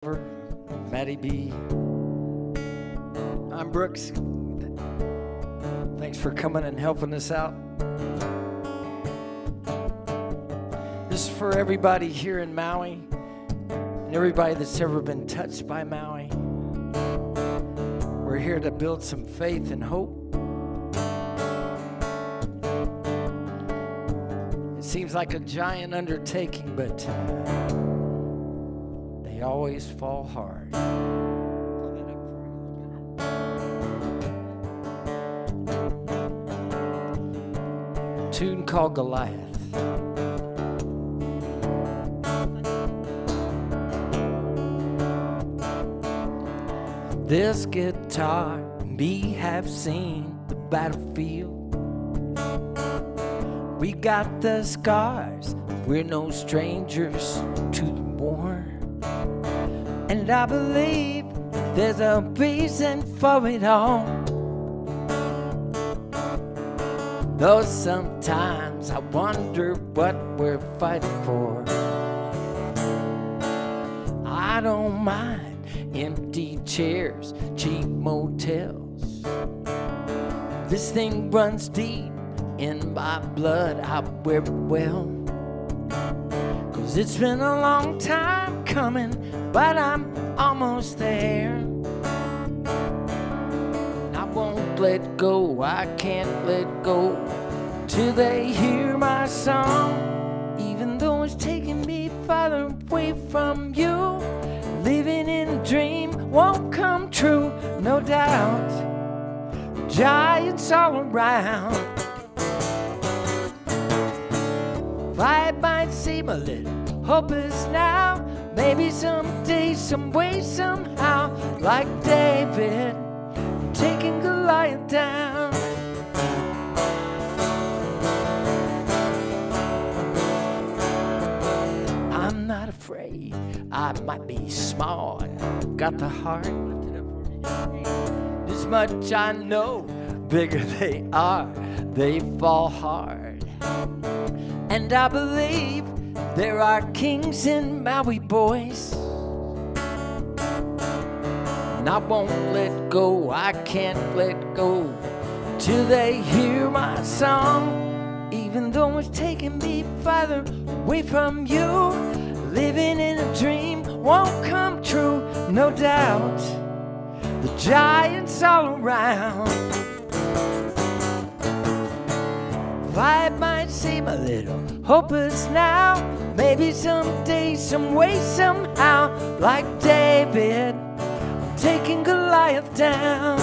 Clover, Maddie B. I'm Brooks. Thanks for coming and helping us out. This is for everybody here in Maui and everybody that's ever been touched by Maui. We're here to build some faith and hope. It seems like a giant undertaking, but they always fall hard. A tune called Goliath. This guitar and me have seen the battlefield. We got the scars, we're no strangers to the war. And I believe there's a reason for it all. Though sometimes I wonder what we're fighting for. I don't mind empty chairs, cheap motels. This thing runs deep in my blood, I wear it well. 'Cause it's been a long time coming, but I'm almost there. I won't let go, I can't let go till they hear my song. Even though it's taking me farther away from you, living in a dream won't come true, no doubt. Giants all around. Fight might seem a little hopeless now. Maybe someday, some way, somehow, like David taking Goliath down. I'm not afraid. I might be small. I've got the heart. Lift it up for me. This much I know. Bigger they are, they fall hard. And I believe there are kings in Maui, boys. And I won't let go, I can't let go till they hear my song. Even though it's taking me farther away from you, living in a dream won't come true, no doubt. The giants all around. Fight might seem a little hopeless now. Maybe someday, some way, somehow, like David taking Goliath down.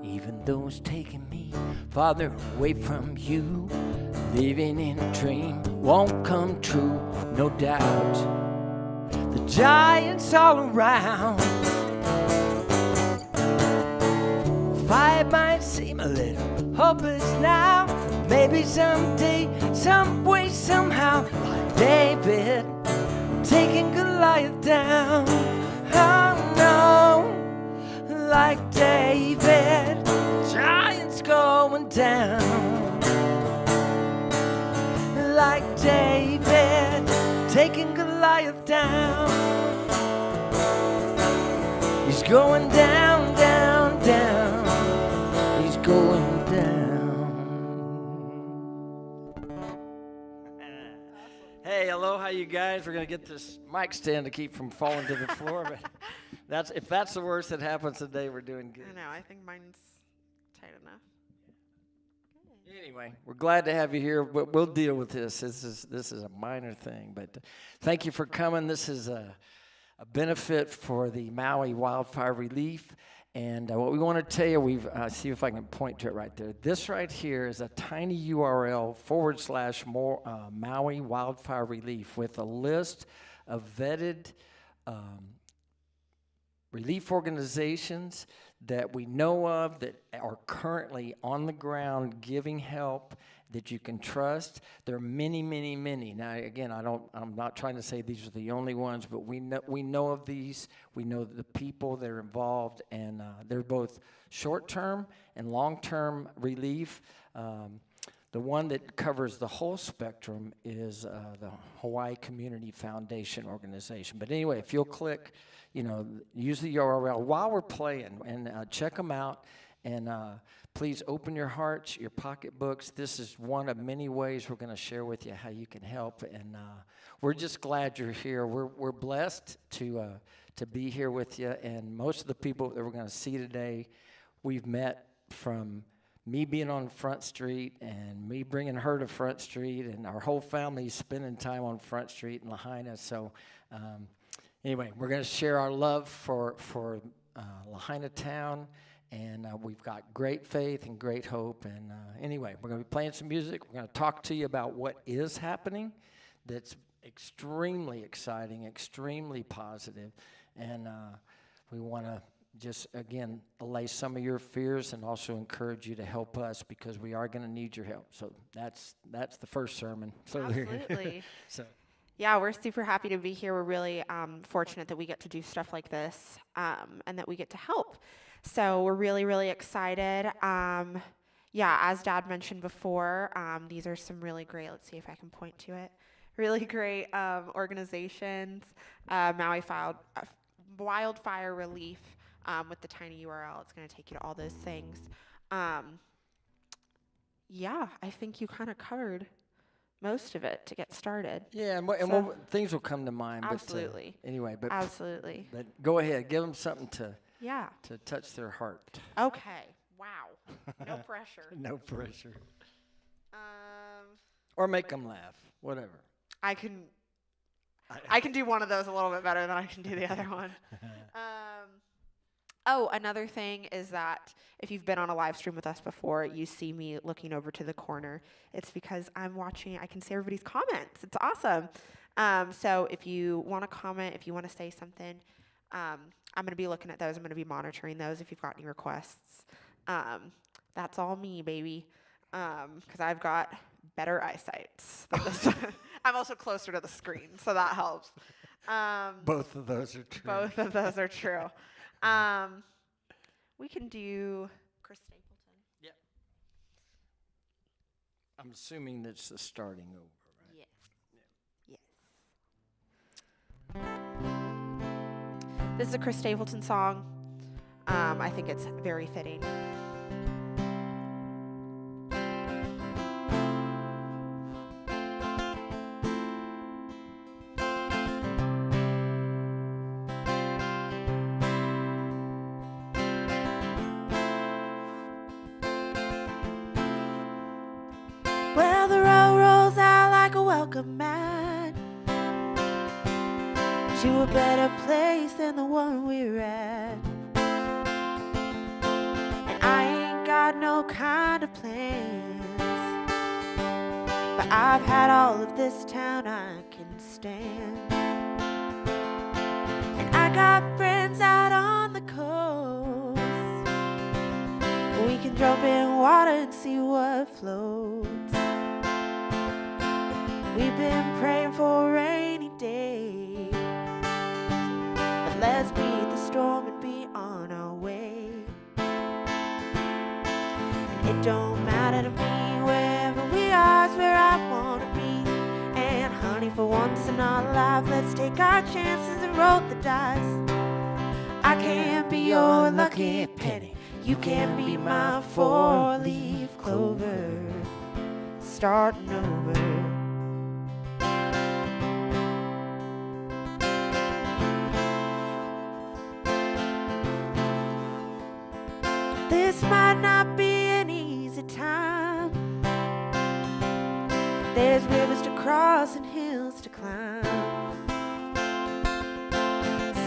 Even though it's taking me farther away from you, living in a dream won't come true, no doubt. The giants all around. Fight might seem a little hopeless now. Maybe someday, some way, somehow, like David taking Goliath down. Oh no, like David, giants going down. Like David taking Goliath down. He's going down, down, down. He's going down. Hey, hello, how you guys? We're gonna get this mic stand to keep from falling to the floor, but if that's the worst that happens today, we're doing good. I know, I think mine's tight enough. Anyway, we're glad to have you here, but we'll deal with this. This is a minor thing, but thank you for coming. This is a benefit for the Maui Wildfire Relief, and what we want to tell you, see if I can point to it right there. This right here is a tiny URL / Maui Wildfire Relief with a list of vetted relief organizations that we know of that are currently on the ground giving help that you can trust. There are many, many, many. Now, again, I'm not trying to say these are the only ones, but we know of these. We know the people that are involved, and they're both short-term and long-term relief. The one that covers the whole spectrum is the Hawaii Community Foundation organization. But anyway, if you'll click, use the URL while we're playing and check them out. And please open your hearts, your pocketbooks. This is one of many ways we're going to share with you how you can help. And we're just glad you're here. We're blessed to be here with you. And most of the people that we're going to see today, we've met from me being on Front Street and me bringing her to Front Street, and our whole family spending time on Front Street in Lahaina. So anyway, we're going to share our love for Lahaina town, and we've got great faith and great hope. And anyway, we're going to be playing some music. We're going to talk to you about what is happening that's extremely exciting, extremely positive, and we want to just, again, allay some of your fears and also encourage you to help us, because we are going to need your help. So that's the first sermon. So Absolutely. So Yeah, we're super happy to be here. We're really fortunate that we get to do stuff like this and that we get to help. So we're really, really excited. As Dad mentioned before, these are some really great, let's see if I can point to it, really great organizations. Maui Wildfire Relief. With the tiny URL, it's going to take you to all those things. I think you kind of covered most of it to get started. Yeah, things will come to mind. Absolutely. But Absolutely. But go ahead, give them something to touch their heart. Okay. Wow. No pressure. No pressure. Or make them laugh. Whatever. I can do one of those a little bit better than I can do the other one. Another thing is that if you've been on a live stream with us before, you see me looking over to the corner. It's because I can see everybody's comments. It's awesome. So if you want to comment, if you want to say something, I'm going to be looking at those. I'm going to be monitoring those if you've got any requests. That's all me, baby, because I've got better eyesight than this. I'm also closer to the screen, so that helps. Both of those are true. We can do Chris Stapleton. Yep. I'm assuming that's the starting over, right? Yes. This is a Chris Stapleton song. I think it's very fitting. Well, the road rolls out like a welcome mat to a better place than the one we're at. And I ain't got no kind of plans, but I've had all of this town I can stand. And I got friends out on the coast. We can jump in water and see what floats. We've been praying for a rainy day, but let's beat the storm and be on our way. And it don't matter to me, wherever we are is where I want to be. And honey, for once in our life, let's take our chances and roll the dice. I can't be your lucky penny, you can't be my four-leaf clover, starting over. This might not be an easy time. There's rivers to cross and hills to climb.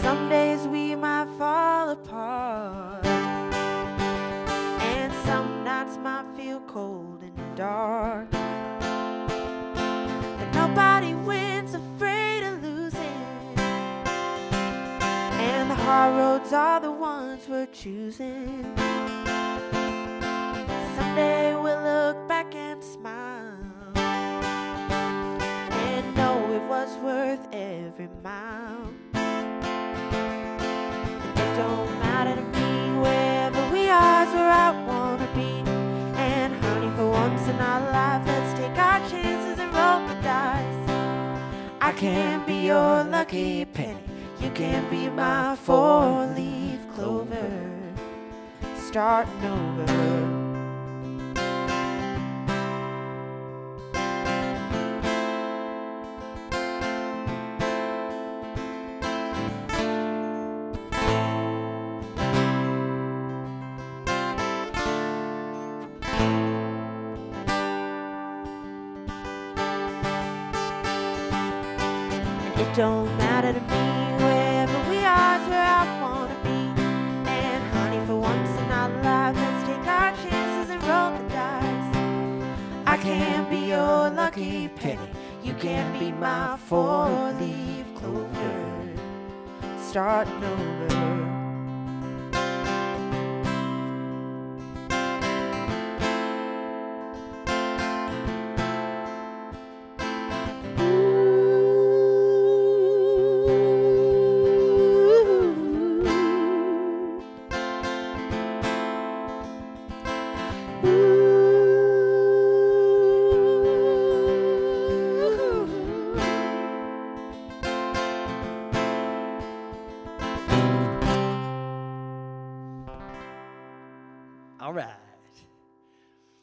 Some days we might fall apart, and some nights might feel cold and dark. But nobody wins afraid of losing, and the hard roads are the ones we're choosing. Someday we'll look back and smile can be your lucky penny. You can be my four-leaf clover, starting over. It don't matter to me, wherever we are is where I wanna be. And honey, for once in our lives, let's take our chances and roll the dice. I can be your lucky penny, you can be my four-leaf clover, starting over. All right.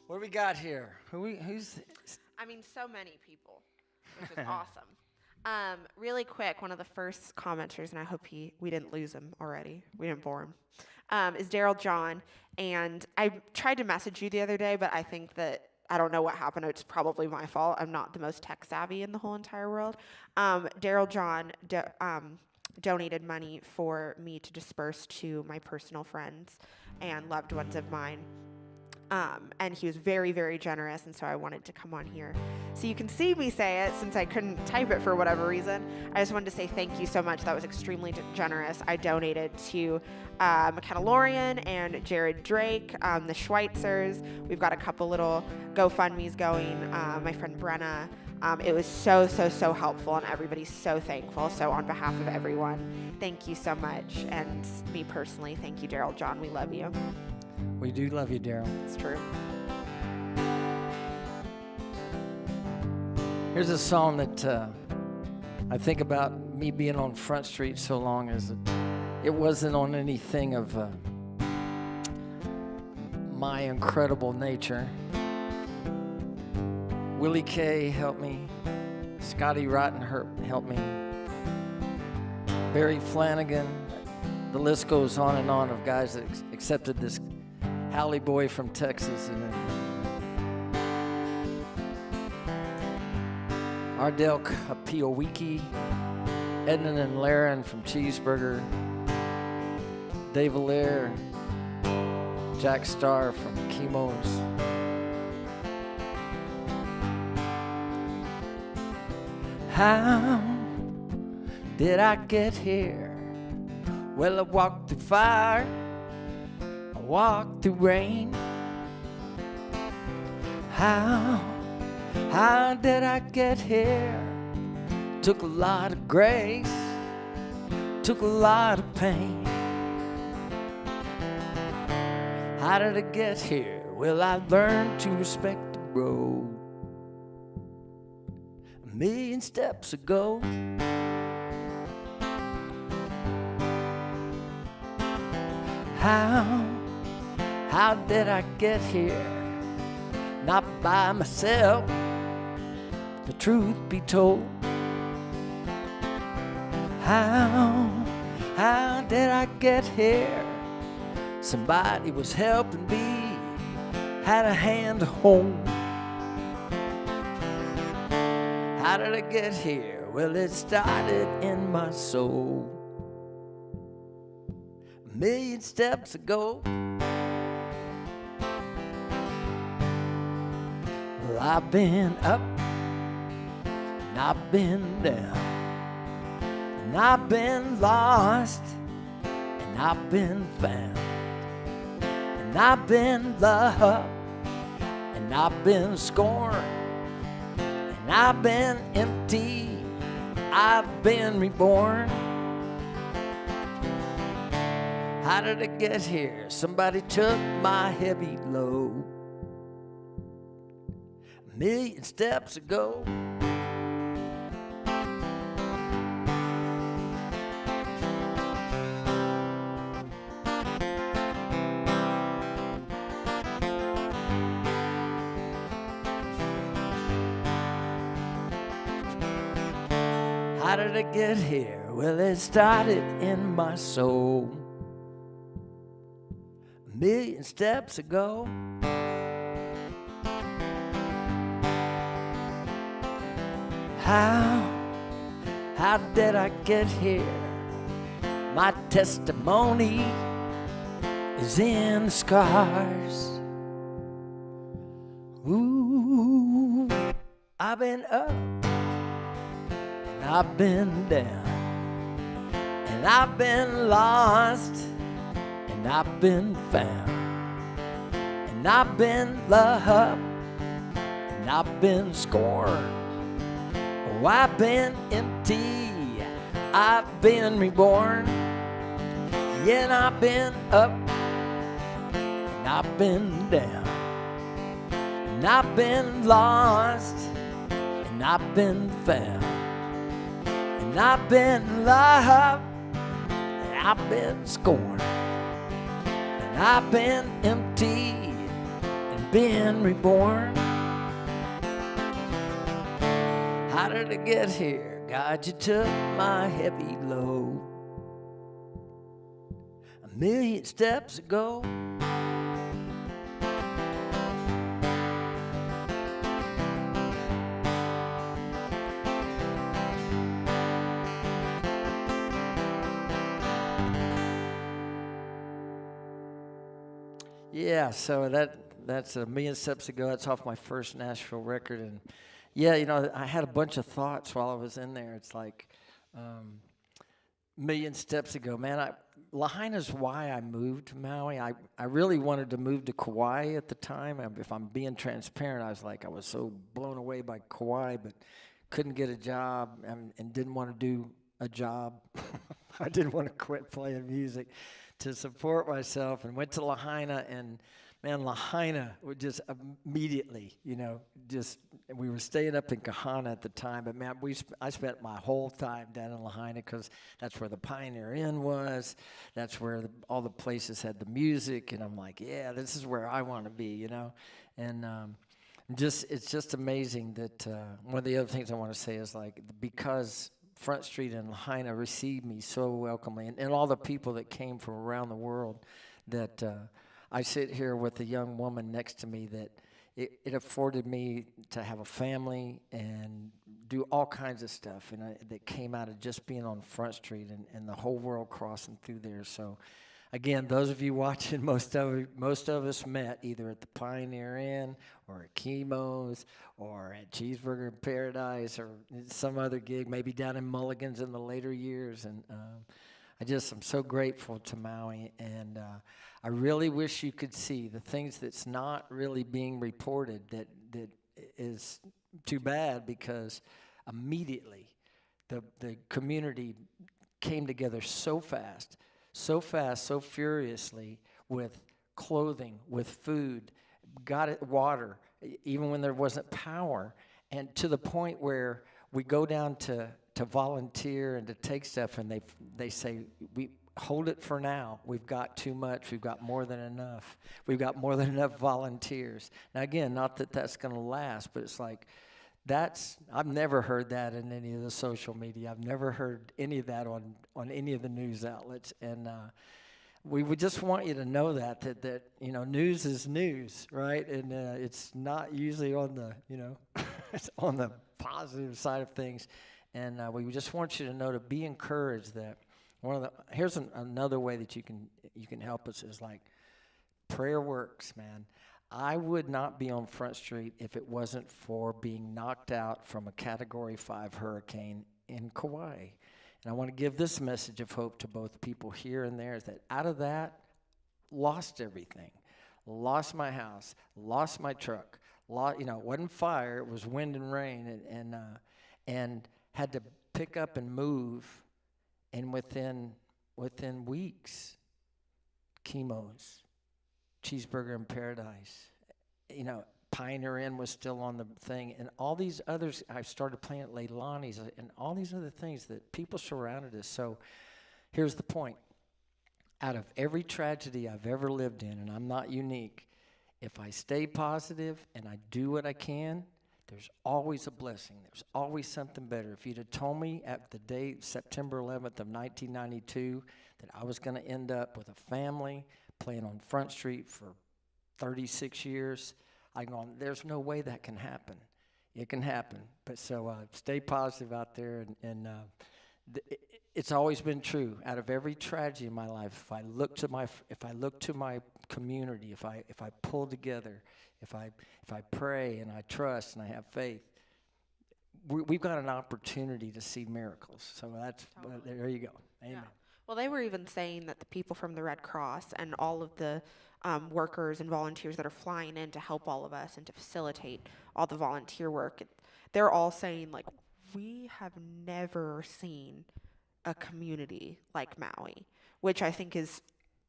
What do we got here? Who's? I mean, so many people, which is awesome. Really quick, one of the first commenters, and I hope we didn't lose him already. We didn't bore him. Is Daryl John, and I tried to message you the other day, but I think that I don't know what happened. It's probably my fault. I'm not the most tech savvy in the whole entire world. Daryl John donated money for me to disperse to my personal friends and loved ones of mine. And he was very, very generous, and so I wanted to come on here so you can see me say it since I couldn't type it for whatever reason. I just wanted to say thank you so much. That was extremely generous. I donated to McKenna Lorian and Jared Drake, the Schweitzers. We've got a couple little GoFundMes going. My friend Brenna. It was so helpful, and everybody's so thankful. So on behalf of everyone, thank you so much. And me personally, thank you, Daryl John. We love you. We do love you, Daryl. It's true. Here's a song that I think about me being on Front Street so long as it wasn't on anything of my incredible nature. Willie K helped me. Scotty Rotten helped me. Barry Flanagan. The list goes on and on of guys that accepted this Halle boy from Texas. And Ardell Piowiki. Ednan and Laren from Cheeseburger. Dave Allaire. Jack Starr from Chemo's. How did I get here? Well, I walked through fire, I walked through rain. How did I get here? Took a lot of grace, took a lot of pain. How did I get here? Well, I learned to respect the road. A million steps ago. How did I get here? Not by myself, the truth be told. How did I get here? Somebody was helping me, had a hand to hold. How did I get here? Well, it started in my soul. A million steps ago. Well, I've been up and I've been down, and I've been lost and I've been found, and I've been loved and I've been scorned, and I've been empty, I've been reborn. How did I get here? Somebody took my heavy load a million steps ago. How did I get here? Well, it started in my soul 1,000,000 steps ago. How did I get here? My testimony is in the scars. Ooh, I've been up and I've been down, and I've been lost and I've been found, and I've been loved and I've been scorned. Oh, I've been empty, I've been reborn. Yeah, and I've been up and I've been down, and I've been lost and I've been found, and I've been loved and I've been scorned, and I've been empty and been reborn. How did I get here? God, you took my heavy load 1,000,000 steps ago. Yeah, so that's 1,000,000 steps ago. That's off my first Nashville record, and yeah, you know, I had a bunch of thoughts while I was in there. It's like 1,000,000 steps ago, man. Lahaina's why I moved to Maui. I really wanted to move to Kauai at the time. If I'm being transparent, I was so blown away by Kauai, but couldn't get a job and didn't want to do a job. I didn't want to quit playing music to support myself, and went to Lahaina, and man, Lahaina would just immediately, we were staying up in Kahana at the time, but man, I spent my whole time down in Lahaina because that's where the Pioneer Inn was. That's where all the places had the music, and I'm like, yeah, this is where I want to be, And it's just amazing that one of the other things I want to say is because Front Street and Lahaina received me so welcomely, and all the people that came from around the world, that I sit here with a young woman next to me that it afforded me to have a family and do all kinds of stuff, and that came out of just being on Front Street and the whole world crossing through there. So again, those of you watching, most of us met either at the Pioneer Inn or at Chemo's or at Cheeseburger in Paradise or some other gig, maybe down in Mulligan's in the later years. And I'm so grateful to Maui, and I really wish you could see the things that's not really being reported that is too bad, because immediately the community came together so fast, so furiously, with clothing, with food, got it water, even when there wasn't power, and to the point where we go down to volunteer and to take stuff, and they say, we hold it for now. We've got too much. We've got more than enough. We've got more than enough volunteers. Now again, not that that's going to last, but it's like I've never heard that in any of the social media. I've never heard any of that on any of the news outlets, and we would just want you to know that news is news, right? And it's not usually on the it's on the positive side of things. And we just want you to know, to be encouraged, that here's another way that you can help us is prayer works, man. I would not be on Front Street if it wasn't for being knocked out from a Category 5 hurricane in Kauai. And I want to give this message of hope to both people here and there, is that out of that, lost everything. Lost my house, lost my truck. It wasn't fire, it was wind and rain, and had to pick up and move, and within weeks, Chemo's, Cheeseburger in Paradise, Pioneer Inn was still on the thing, and all these others. I started playing at Leilani's, and all these other things that people surrounded us. So here's the point. Out of every tragedy I've ever lived in, and I'm not unique, if I stay positive and I do what I can, there's always a blessing. There's always something better. If you'd have told me at the day, September 11th of 1992, that I was going to end up with a family playing on Front Street for 36 years, I'd gone, there's no way that can happen. It can happen. But so stay positive out there. And it's always been true. Out of every tragedy in my life, if I look to my community, if I pull together, if I pray and I trust and I have faith, we've got an opportunity to see miracles. So that's there you go. Amen. Yeah. Well, they were even saying that the people from the Red Cross and all of the workers and volunteers that are flying in to help all of us and to facilitate all the volunteer work, they're all saying, like, we have never seen a community like Maui, which I think is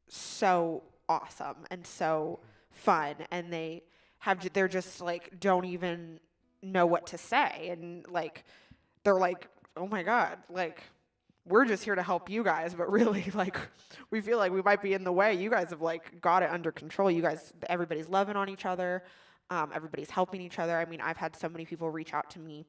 so awesome and so fun. And they're just like, don't even know what to say. And like, they're like, oh my God, like, we're just here to help you guys, but really, like, we feel like we might be in the way. You guys have, like, got it under control. You guys, everybody's loving on each other. Everybody's helping each other. I mean, I've had so many people reach out to me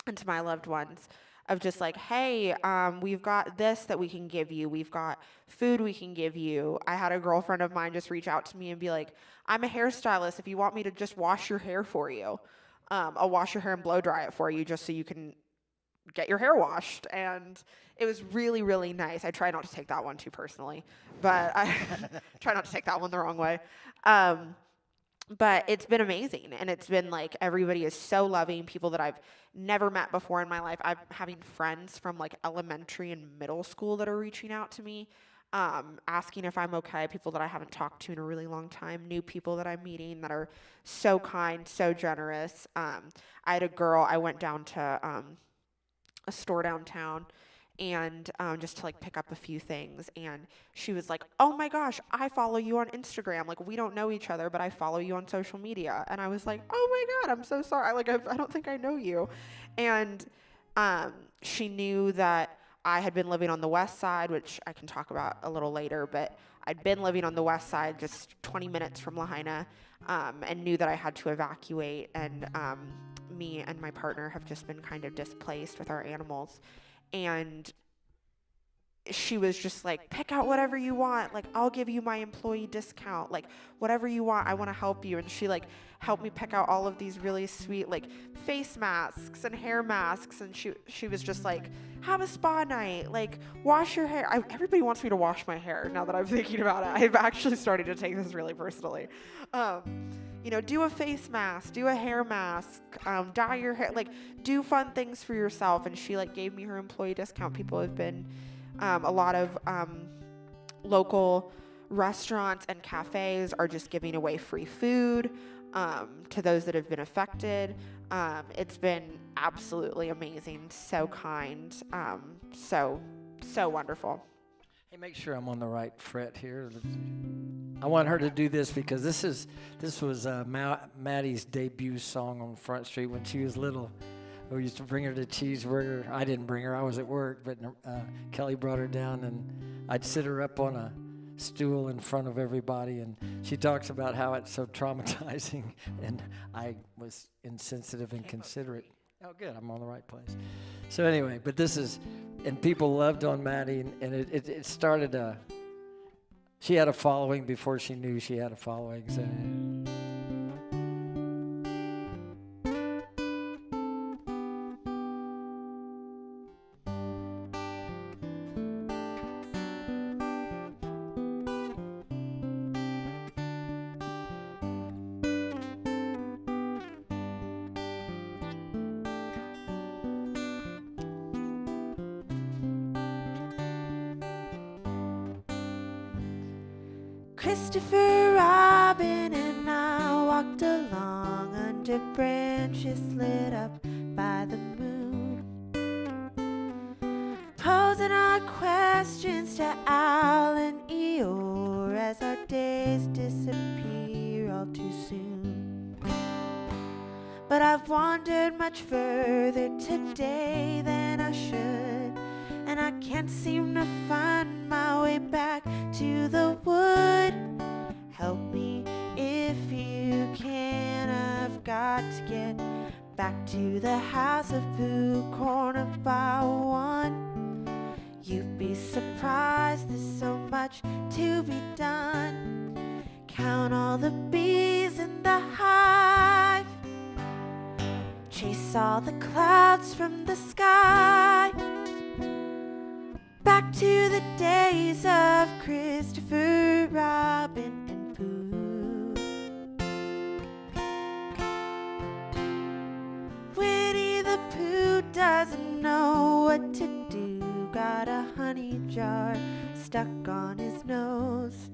and to my loved ones of just like, hey, we've got this that we can give you. We've got food we can give you. I had a girlfriend of mine just reach out to me and be like, I'm a hairstylist. If you want me to just wash your hair for you, I'll wash your hair and blow dry it for you just so you can get your hair washed. And it was really, really nice. I try not to take that one too personally, but I try not to take that one the wrong way. But it's been amazing. And it's been like, everybody is so loving. People that I've never met before in my life. I'm having friends from like elementary and middle school that are reaching out to me, asking if I'm okay. People that I haven't talked to in a really long time. New people that I'm meeting that are so kind, so generous. I had a girl, I went down to a store downtown and just to like pick up a few things, and she was like, oh my gosh, I follow you on Instagram. Like, we don't know each other, but I follow you on social media. And I was like, oh my God, I'm so sorry. I don't think I know you. And she knew that I had been living on the west side, which I can talk about a little later, but I'd been living on the west side, just 20 minutes from Lahaina, and knew that I had to evacuate. And me and my partner have just been kind of displaced with our animals. And she was just like, pick out whatever you want. Like, I'll give you my employee discount. Like, whatever you want, I want to help you. And she like helped me pick out all of these really sweet like face masks and hair masks. And she was just like, have a spa night. Like, wash your hair. Everybody wants me to wash my hair now that I'm thinking about it. I've actually started to take this really personally. Do a face mask, do a hair mask, dye your hair, like, do fun things for yourself. And she like gave me her employee discount. People have been, a lot of local restaurants and cafes are just giving away free food to those that have been affected. It's been absolutely amazing, so kind, so wonderful. Hey, make sure I'm on the right fret here. I want her to do this because this was Maddie's debut song on Front Street when she was little. We used to bring her to cheeseburger. I didn't bring her, I was at work, but Kelly brought her down, and I'd sit her up on a stool in front of everybody, and she talks about how it's so traumatizing, and I was insensitive and considerate. Oh, good, I'm on the right place. So anyway, but and people loved on Maddie, and it started she had a following before she knew she had a following, so. Christopher Robin and I walked along under branches lit up by the moon, posing our questions to Al and Eeyore as our days disappear all too soon. But I've wandered much further today than I should, and I can't seem to find my way back to the wood. Help me if you can, I've got to get back to the house of food, corner by one. You'd be surprised, there's so much to be done. Count all the bees in the hive, chase all the clouds from the sky. Back to the days of Christopher Robin and Pooh. Winnie the Pooh doesn't know what to do, got a honey jar stuck on his nose.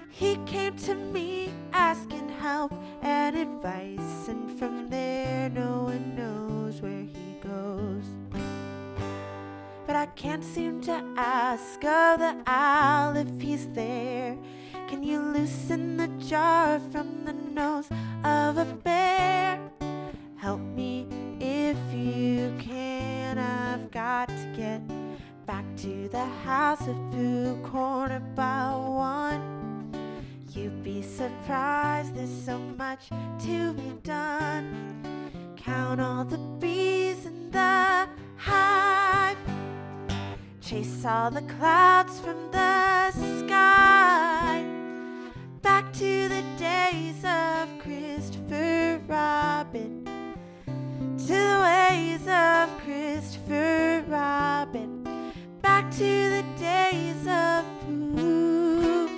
He came to me asking help and advice, and from there no one knows where he goes. But I can't seem to ask of the owl if he's there. Can you loosen the jar from the nose of a bear? Help me if you can, I've got to get back to the house of Pooh, corner by one. You'd be surprised, there's so much to be done. Count all the bees in the hive, chase all the clouds from the sky. Back to the days of Christopher Robin, to the ways of Christopher Robin. Back to the days of Pooh.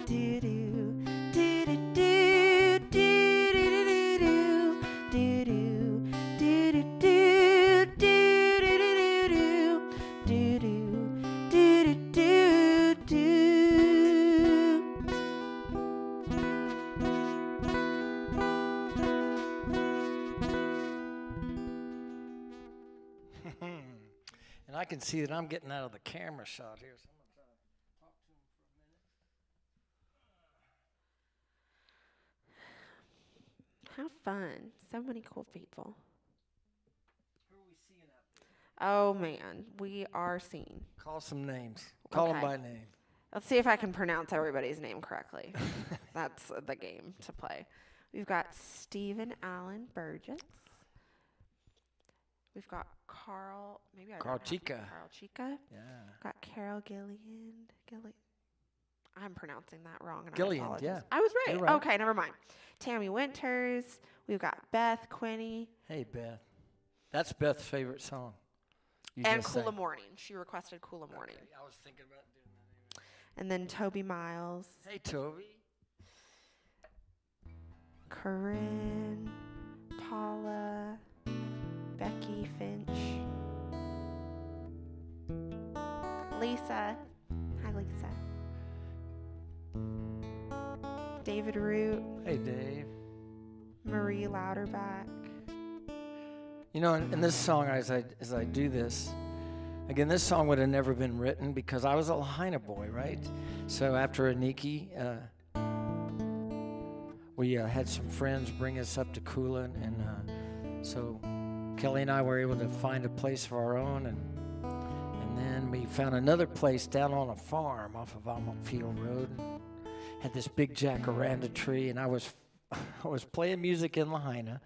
Do-do, do-do-do, do-do-do-do-do, do-do, do-do-do, do-do-do-do-do, do-do, do-do-do-do. And I can see that I'm getting out of the camera shot here. So I'm going to try to talk to him for a minute. How fun. So many cool people. Who are we seeing out there? Oh, man. We are seeing. Call some names. Call them Okay. by name. Let's see if I can pronounce everybody's name correctly. That's the game to play. We've got Stephen Allen Burgess. We've got Carl, maybe I Carl don't have- Chica. Carl Chica. Yeah. Got Carol Gillian. I'm pronouncing that wrong. And Gillian, I apologize. yeah. I was right. You're right. Okay, never mind. Tammy Winters. We've got Beth Quinney. Hey, Beth. That's Beth's favorite song. You And just Kula sang. Morning. She requested Kula Morning. Okay, I was thinking about doing that anyway. And then Toby Miles. Hey, Toby. Corinne. Paula. Becky Finch. Lisa. Hi, Lisa. David Root. Hey, Dave. Marie Louderback. You know, in this song, as I do this, again, this song would have never been written because I was a Lahaina boy, right? So after Aniki, we had some friends bring us up to Kula, and so Kelly and I were able to find a place of our own, and then we found another place down on a farm off of Almont Field Road. And had this big jacaranda tree, and I was playing music in Lahaina,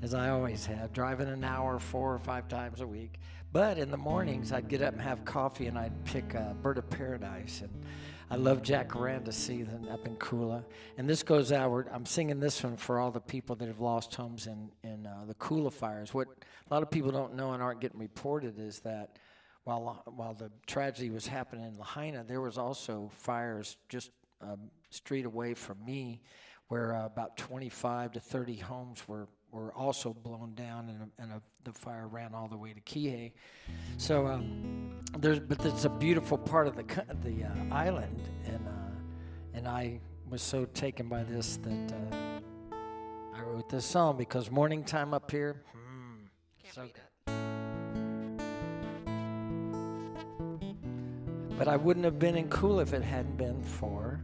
as I always have, driving an hour 4 or 5 times a week. But in the mornings, I'd get up and have coffee, and I'd pick Bird of Paradise. And I love jacaranda season up in Kula. And this goes out, I'm singing this one for all the people that have lost homes in the Kula fires. What a lot of people don't know and aren't getting reported is that while the tragedy was happening in Lahaina, there was also fires just street away from me, where about 25 to 30 homes were also blown down, and the fire ran all the way to Kihei. So there's a beautiful part of the island, and I was so taken by this that I wrote this song, because morning time up here, so good. But I wouldn't have been in Kula if it hadn't been for.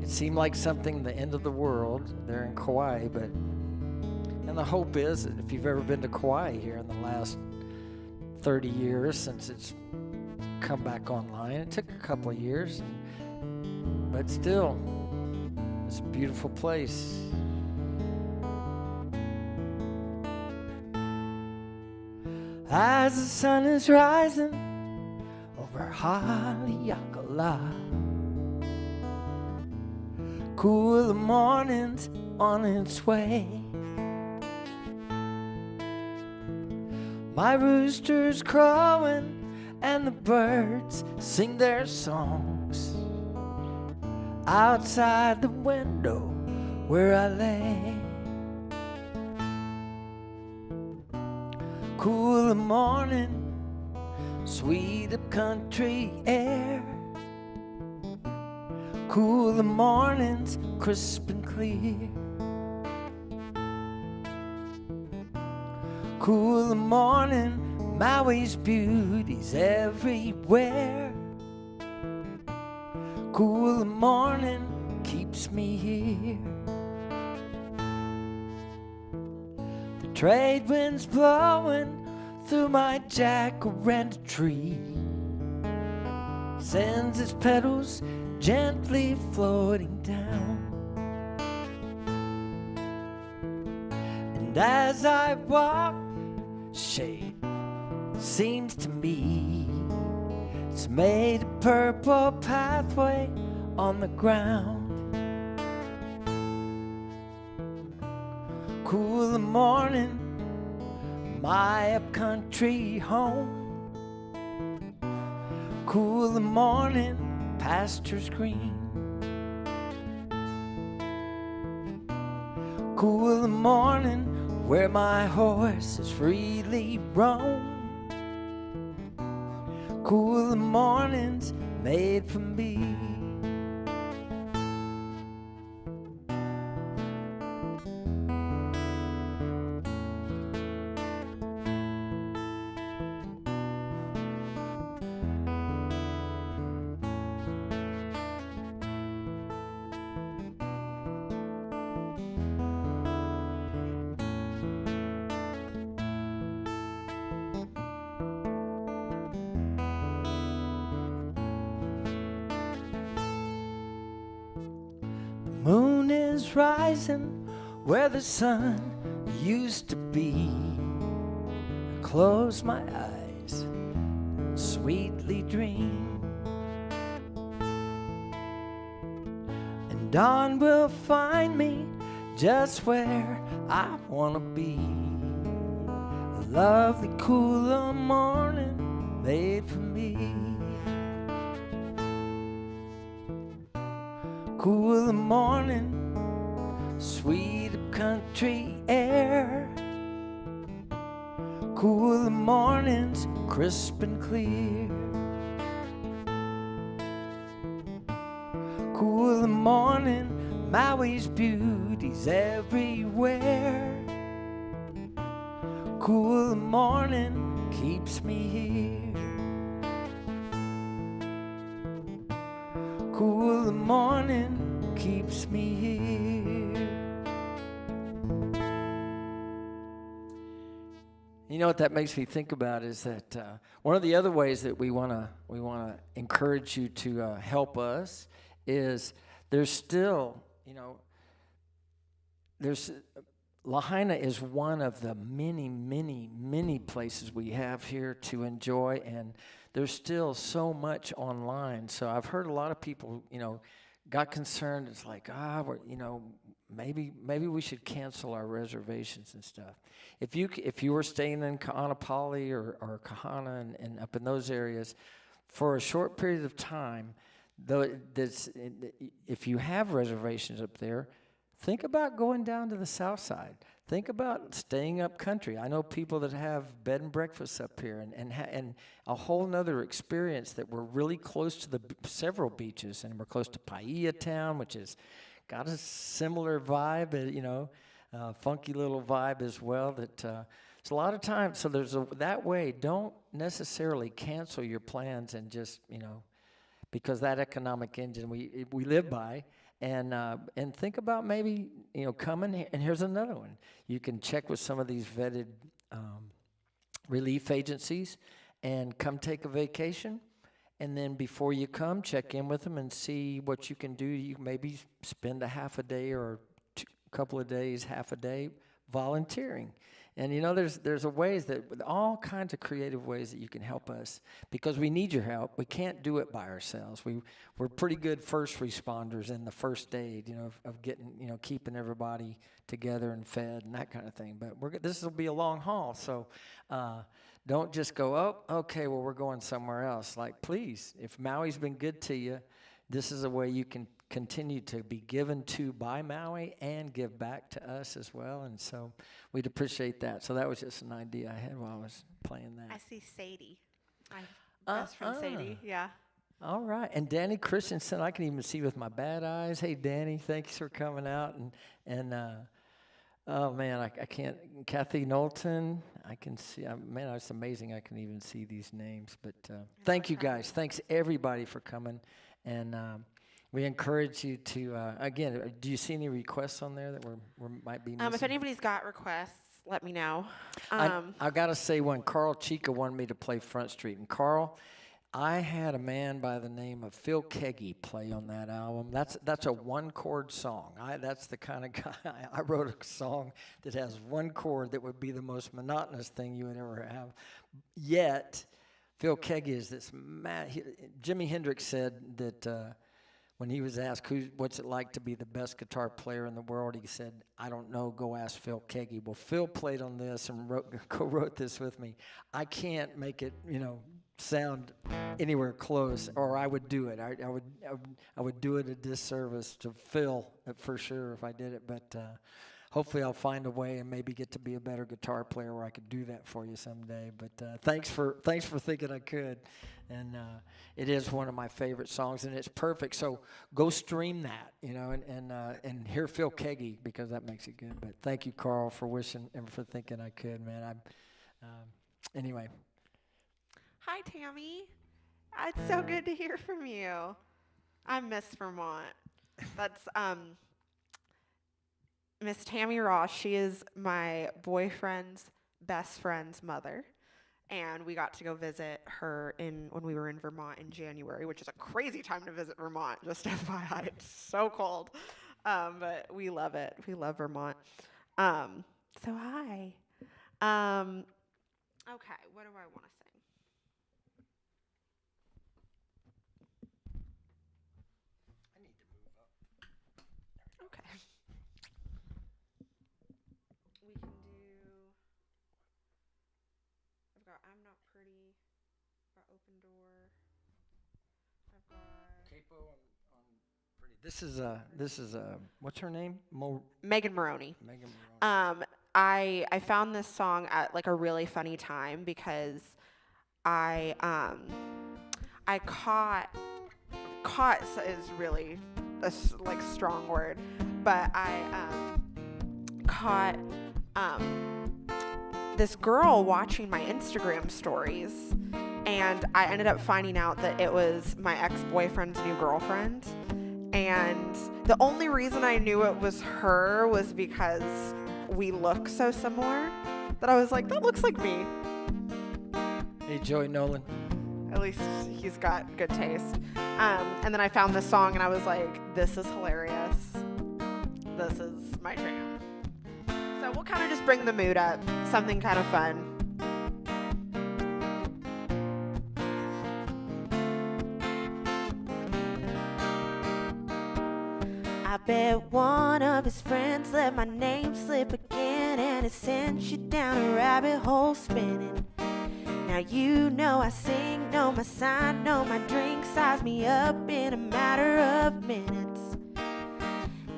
It seemed like something, the end of the world there in Kauai, and the hope is that if you've ever been to Kauai here in the last 30 years since it's come back online, it took a couple of years, but still, it's a beautiful place. as the sun is rising over Haleakala. Cool the morning's on its way. My rooster's crowing and the birds sing their songs outside the window where I lay. Cool the morning, sweet up country air. Cool the mornings, crisp and clear. Cool the morning, Maui's beauty's everywhere. Cool the morning, keeps me here. The trade wind's blowing through my jacaranda tree, sends its petals gently floating down. And as I walk, shade seems to me it's made a purple pathway on the ground. Cool the morning, my upcountry home. Cool the morning, pastures green. Cool the morning, where my horses freely roam. Cool the mornings made for me. Moon is rising where the sun used to be. I close my eyes and sweetly dream, and dawn will find me just where I wanna be. A lovely cooler morning made for me. Cool the morning, sweet country air. Cool the mornings, crisp and clear. Cool the morning, Maui's beauty's everywhere. Cool the morning, keeps me here. Cool the morning, keeps me here. You know what that makes me think about is that one of the other ways that we wanna encourage you to help us is there's still, there's Lahaina is one of the many places we have here to enjoy, and there's still so much online. So I've heard a lot of people, got concerned. It's like, maybe we should cancel our reservations and stuff. If you were staying in Ka'anapali or Kahana and up in those areas for a short period of time, if you have reservations up there, think about going down to the south side. Think about staying up country. I know people that have bed and breakfasts up here and a whole nother experience that we're really close to the several beaches, and we're close to Paia Town, which has got a similar vibe, funky little vibe as well. That it's a lot of times. So that way. Don't necessarily cancel your plans and just because that economic engine we live by. And think about maybe coming. And here's another one. You can check with some of these vetted relief agencies and come take a vacation. And then before you come, check in with them and see what you can do. You maybe spend a half a day or a couple of days, half a day volunteering. And there's a ways that with all kinds of creative ways that you can help us because we need your help. We can't do it by ourselves. We're pretty good first responders in the first aid, of getting, keeping everybody together and fed and that kind of thing. But this will be a long haul, so don't just go, oh, okay, well, we're going somewhere else. Like, please, if Maui's been good to you, this is a way you can continue to be given to by Maui and give back to us as well. And so we'd appreciate that. So that was just an idea I had while I was playing that. I see Sadie. My best friend Sadie. Yeah. All right. And Danny Christensen, I can even see with my bad eyes. Hey, Danny, thanks for coming out. And oh, man, I can't. Kathy Knowlton, I can see. Man, it's amazing I can even see these names. But thank you, guys. Thanks, everybody, for coming. And we encourage you to, again, do you see any requests on there that we might be missing? If anybody's got requests, let me know. I got to say one, Carl Chica wanted me to play Front Street. And Carl, I had a man by the name of Phil Keggy play on that album. That's a one-chord song. That's the kind of guy. I wrote a song that has one chord that would be the most monotonous thing you would ever have. Yet, Phil Keggy is this Jimi Hendrix said that when he was asked what's it like to be the best guitar player in the world, he said, I don't know, go ask Phil Keggy. Well, Phil played on this and co-wrote this with me. I can't make it, sound anywhere close, or I would do it. I would do it a disservice to Phil for sure if I did it, but hopefully I'll find a way and maybe get to be a better guitar player where I could do that for you someday. But thanks for thinking I could. And it is one of my favorite songs, and it's perfect. So go stream that, and hear Phil Keggy because that makes it good. But thank you, Carl, for wishing and for thinking I could, man. Anyway. Hi, Tammy. It's so good to hear from you. I miss Vermont. That's Miss Tammy Ross. She is my boyfriend's best friend's mother. And we got to go visit her when we were in Vermont in January, which is a crazy time to visit Vermont, just FYI. It's so cold. But we love it. We love Vermont. So hi. Okay, what do I want to sing? I need to move up. Okay. We can do... I've got I'm Not Pretty. I've got Open Door. I've got... Capo on Pretty. This is what's her name? Megan Maroney. Megan Maroney. I found this song at like a really funny time because I caught is really a strong word, but I caught this girl watching my Instagram stories, and I ended up finding out that it was my ex-boyfriend's new girlfriend. And the only reason I knew it was her was because we look so similar that I was like, that looks like me. Hey, Joey Nolan. At least he's got good taste. And then I found this song and I was like, this is hilarious. This is my jam. So we'll kind of just bring the mood up. Something kind of fun. I bet one of his friends let my name slip again, and it sent you down a rabbit hole spinning. Now you know I sing, know my sign, know my drink, size me up in a matter of minutes.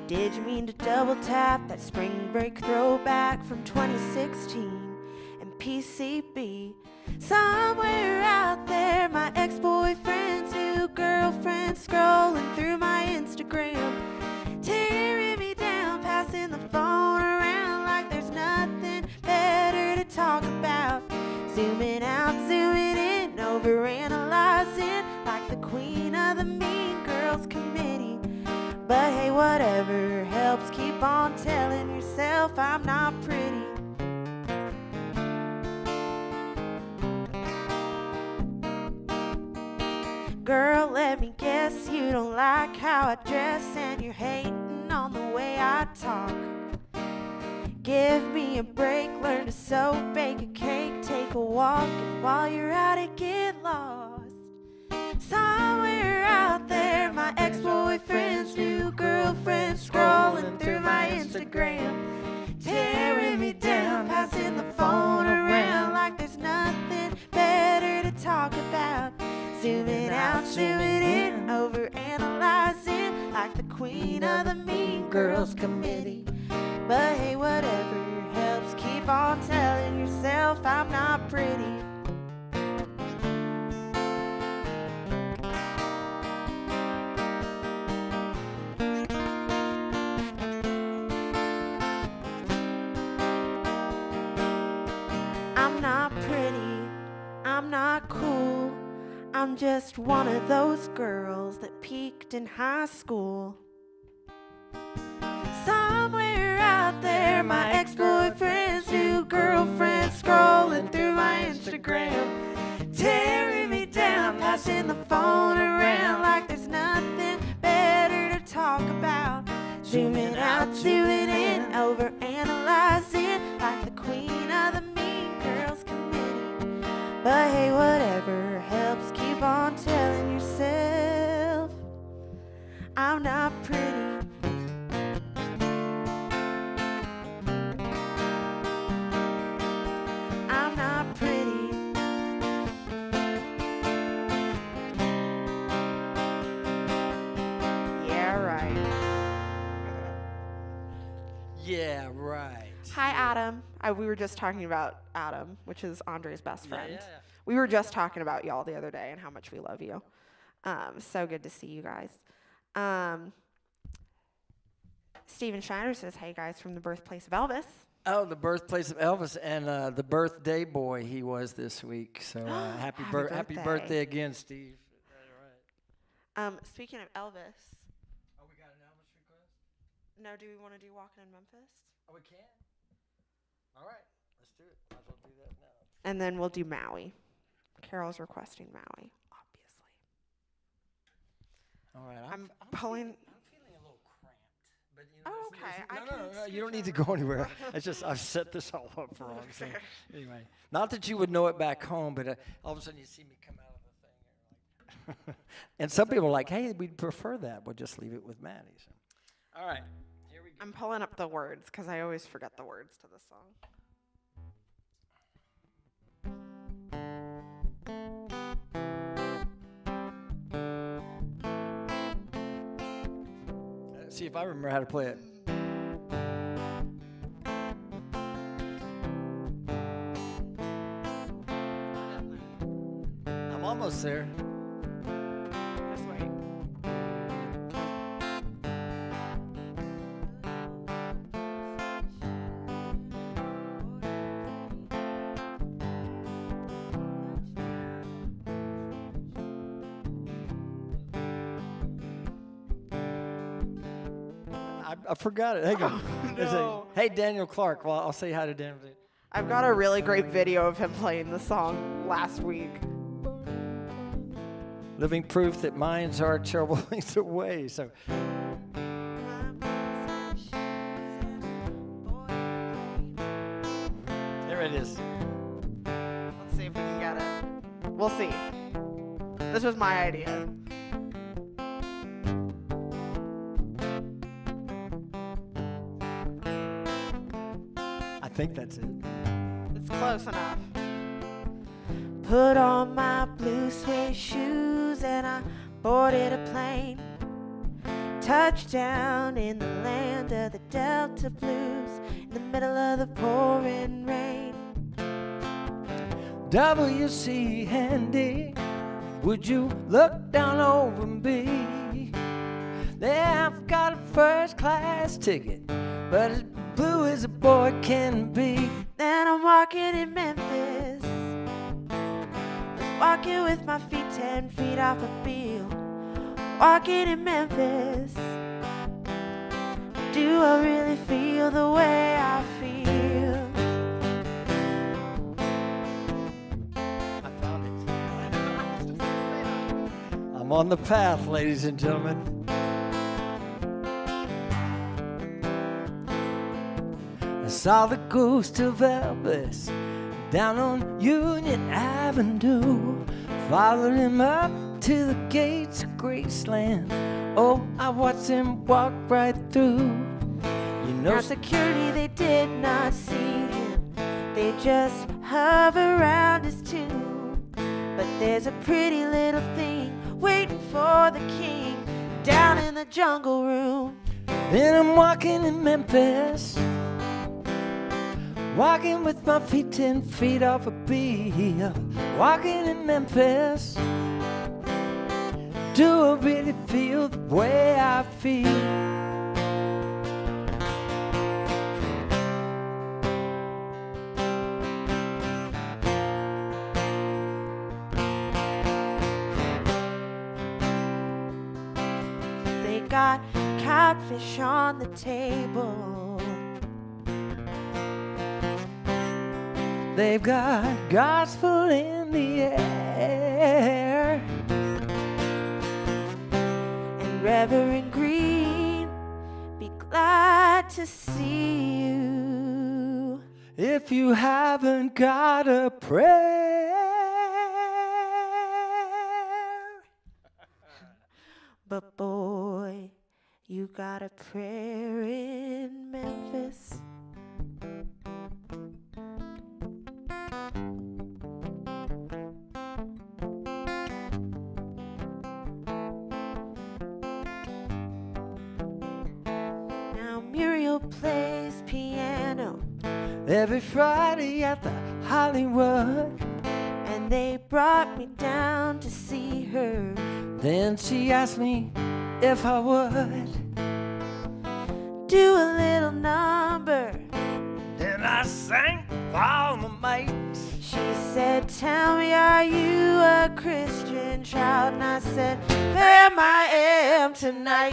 Did you mean to double tap that spring break throwback from 2016 and PCB? Somewhere out there, my ex-boyfriend's new girlfriend scrolling through my Instagram, tearing me down, passing the phone around like there's nothing better to talk about. Zooming out, zooming in, overanalyzing like the queen of the Mean Girls committee. But hey, whatever helps, keep on telling yourself I'm not pretty. Girl, let me guess, you don't like how I dress, and you're hating on the way I talk. Give me a break, learn to sew, bake a cake, take a walk, and while you're at it, get lost. Somewhere out there, my ex-boyfriend's new girlfriend scrolling through my Instagram, tearing me down, passing the phone around like there's nothing better to talk about. Zooming out, zooming in, over-analyzing like the queen of the Mean Girls Committee. But hey, whatever helps, keep on telling yourself I'm not pretty. I'm not pretty, I'm not cool, I'm just one of those girls that peaked in high school. Somewhere out there, my ex-boyfriend's new girlfriend scrolling through my Instagram, tearing me down, passing the phone around like there's nothing better to talk about. Zooming out, zooming in, over-analyzing like the queen of the Mean Girls Committee. But hey, whatever helps, keep on telling yourself I'm not pretty. I'm not pretty. Yeah, right. Yeah, right. Hi, Adam. We were just talking about Adam, which is Andre's best friend. Yeah. We were just talking about y'all the other day and how much we love you. So good to see you guys. Steven Schneider says, hey, guys, from the birthplace of Elvis. Oh, the birthplace of Elvis and the birthday boy he was this week. So happy birthday again, Steve. Right. Speaking of Elvis. Oh, we got an Elvis request? No, do we want to do Walking in Memphis? Oh, we can? All right, let's do it. Might as well do that now. And then we'll do Maui. Carol's requesting Maui, obviously. All right. I'm pulling. I'm feeling a little cramped. But you know, Oh, okay. No, you don't need to go anywhere. It's just I've set this all up wrong. So anyway, not that you would know it back home, but all of a sudden you see me come out of the thing. And, you're like and some people are like, hey, we'd prefer that. We'll just leave it with Maddie. So. All right. Here we go. I'm pulling up the words because I always forget the words to the song. See if I remember how to play it. I'm almost there. Just wait. I forgot it. Hang on. No. Hey, Daniel Clark. Well, I'll say hi to Daniel. I've got a really great video of him playing the song last week. Living proof that minds are troubling the way. So. There it is. Let's see if we can get it. We'll see. This was my idea. I think that's it. It's close enough. Put on my blue suede shoes and I boarded a plane. Touchdown in the land of the Delta Blues in the middle of the pouring rain. W.C. Handy, would you look down over me? Yeah, I've got a first class ticket, but as blue as a boy can be. Then I'm walking in Memphis, just walking with my feet 10 feet off a field. Walking in Memphis, do I really feel the way I feel? I found it. I'm on the path, ladies and gentlemen. I saw the ghost of Elvis down on Union Avenue. Followed him up to the gates of Graceland. Oh, I watched him walk right through. You know, now security, they did not see him. They just hover around his tomb. But there's a pretty little thing waiting for the king down in the jungle room. Then I'm walking in Memphis, walking with my feet 10 feet off a beat. Walking in Memphis, do I really feel the way I feel? They got catfish on the table. They've got gospel in the air. And Reverend Green, be glad to see you. If you haven't got a prayer. But boy, you got a prayer in Memphis. Now Muriel plays piano Every Friday at the Hollywood. and they brought me down to see her. Then she asked me if I would Do a little number. Then I sang for all my mates. She said, tell me, are you a Christian child? And I said, there I am tonight,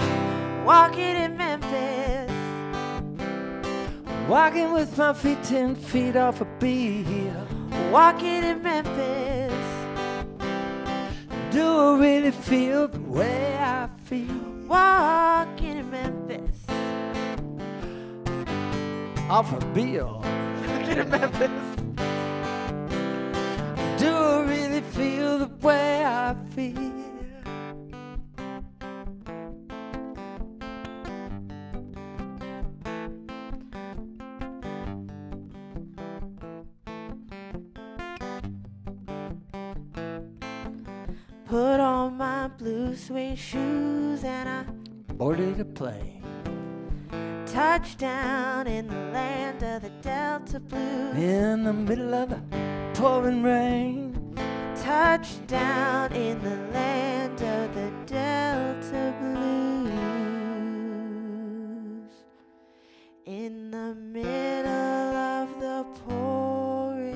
walking in Memphis. Walking with my feet 10 feet off a beat. Walking in Memphis. Do I really feel the way I feel? Walking in Memphis. Off a bill. Walking in Memphis. Do I really feel the way I feel? Put on my blue suede shoes and I Boarded a plane touchdown in the land of the Delta Blues. in the middle of the pouring rain. Touchdown in the land of the Delta Blues. In the middle of the pouring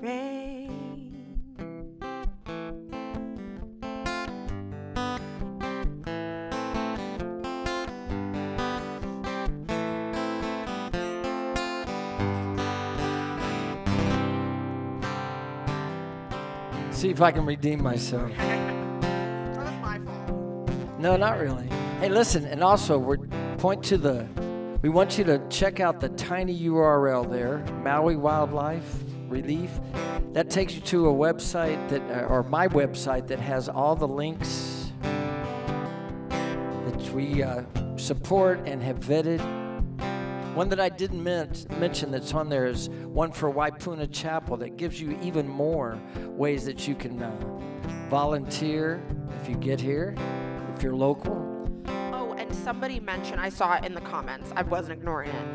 rain. See if I can redeem myself. That's my fault. No, not really. Hey, listen, and also we want you to check out the tiny URL there, Maui Wildlife Relief. That takes you to a website or my website that has all the links that we support and have vetted. One that I didn't mention that's on there is one for Waipuna Chapel that gives you even more ways that you can volunteer if you get here, if you're local. Oh, and somebody mentioned, I saw it in the comments, I wasn't ignoring it.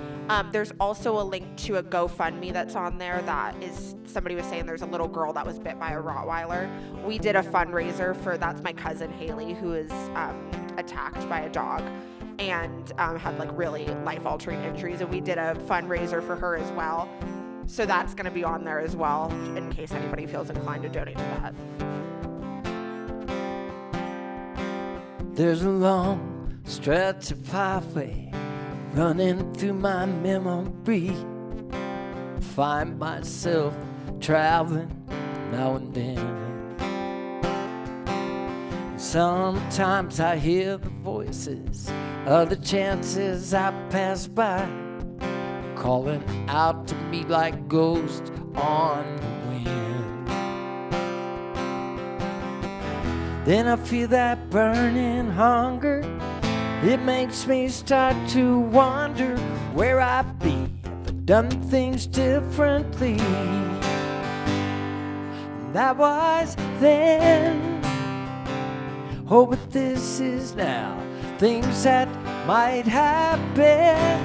There's also a link to a GoFundMe that's on there that is, somebody was saying there's a little girl that was bit by a Rottweiler. We did a fundraiser for, that's my cousin Haley, who is attacked by a dog and had like really life-altering injuries, and we did a fundraiser for her as well. So that's going to be on there as well in case anybody feels inclined to donate to that. There's a long stretch of highway running through my memory. Find myself traveling now and then. Sometimes I hear the voices of the chances I pass by, calling out to me like ghosts on the wind. Then I feel that burning hunger. It makes me start to wonder where I'd be if I'd done things differently. That was then. Oh, but this is now. Things that might have been,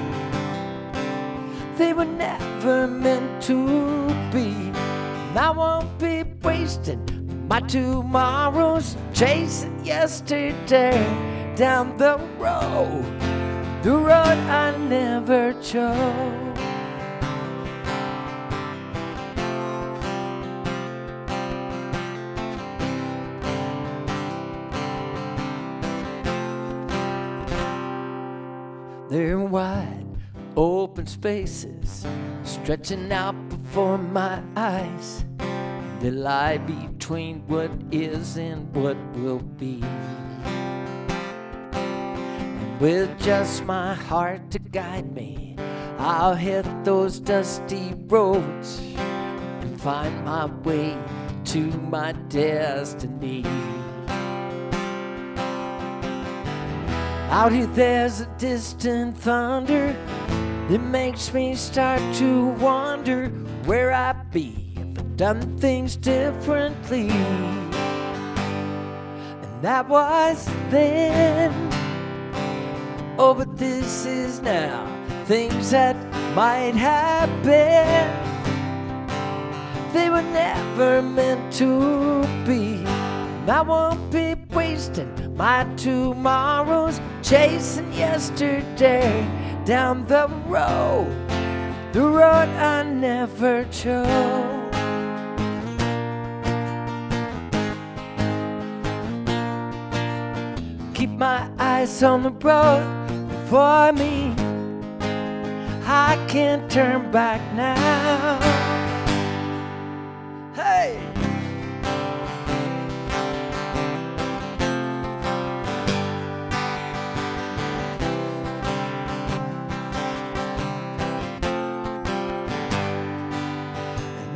they were never meant to be. And I won't be wasting my tomorrows chasing yesterday down the road I never chose. They're wide open spaces stretching out before my eyes. They lie between what is and what will be. And with just my heart to guide me, I'll hit those dusty roads and find my way to my destiny. Out here there's a distant thunder that makes me start to wonder where I'd be if I'd done things differently. And that was then. Oh, but this is now. Things that might have been, they were never meant to be. And I won't be wasting my tomorrows chasing yesterday down the road I never chose. Keep my eyes on the road before me. I can't turn back now. Hey!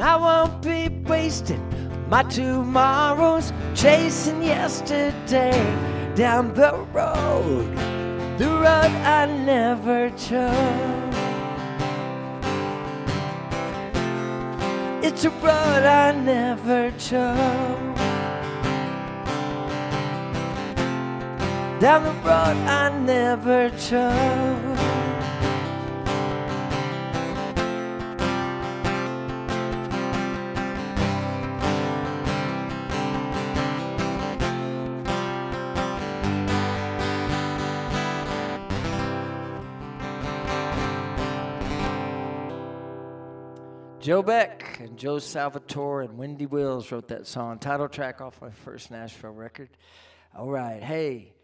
I won't be wasting my tomorrows chasing yesterday down the road I never chose. It's a road I never chose. Down the road I never chose. Joe Beck and Joe Salvatore and Wendy Wills wrote that song, title track off my first Nashville record. All right, hey,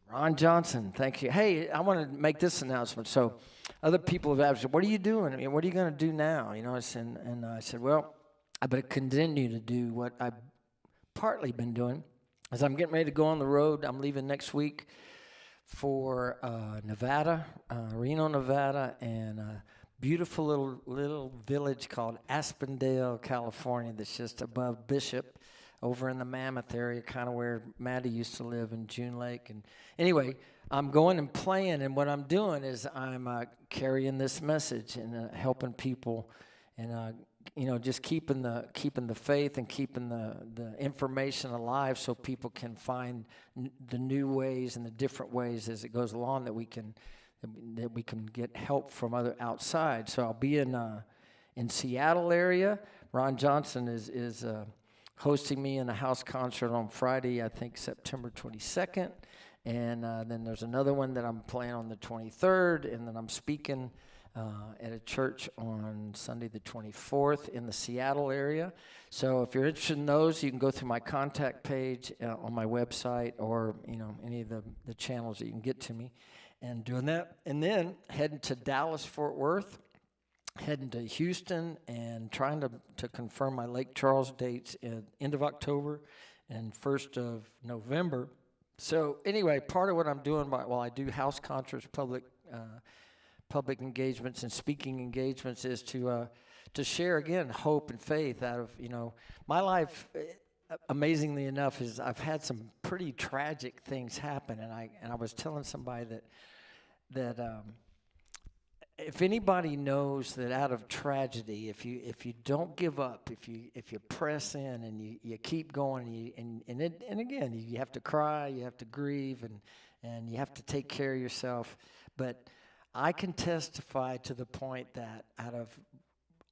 Ron Johnson, thank you. Hey, I want to make this announcement. So other people have asked, what are you doing? I mean, what are you going to do now? You know, and I said, well, I better continue to do what I've partly been doing. As I'm getting ready to go on the road, I'm leaving next week for Nevada, Reno, Nevada, and beautiful little village called Aspendale, California, that's just above Bishop, over in the Mammoth area, kind of where Maddie used to live in June Lake. And anyway, I'm going and playing, and what I'm doing is I'm carrying this message and helping people, and you know, just keeping the faith and keeping the information alive, so people can find the new ways and the different ways as it goes along that we can get help from other outside. So I'll be in Seattle area. Ron Johnson is hosting me in a house concert on Friday, I think September 22nd. And then there's another one that I'm playing on the 23rd, and then I'm speaking at a church on Sunday the 24th in the Seattle area. So if you're interested in those, you can go through my contact page on my website, or you know, any of the channels that you can get to me. And doing that, and then heading to Dallas, Fort Worth, heading to Houston, and trying to confirm my Lake Charles dates at end of October and 1st of November. So anyway, part of what I'm doing while I do house concerts, public engagements and speaking engagements is to share again hope and faith out of my life. Amazingly enough, is I've had some pretty tragic things happen, and I was telling somebody that if anybody knows that out of tragedy, if you don't give up, if you press in and you keep going, and again you have to cry, you have to grieve, and you have to take care of yourself, but I can testify to the point that out of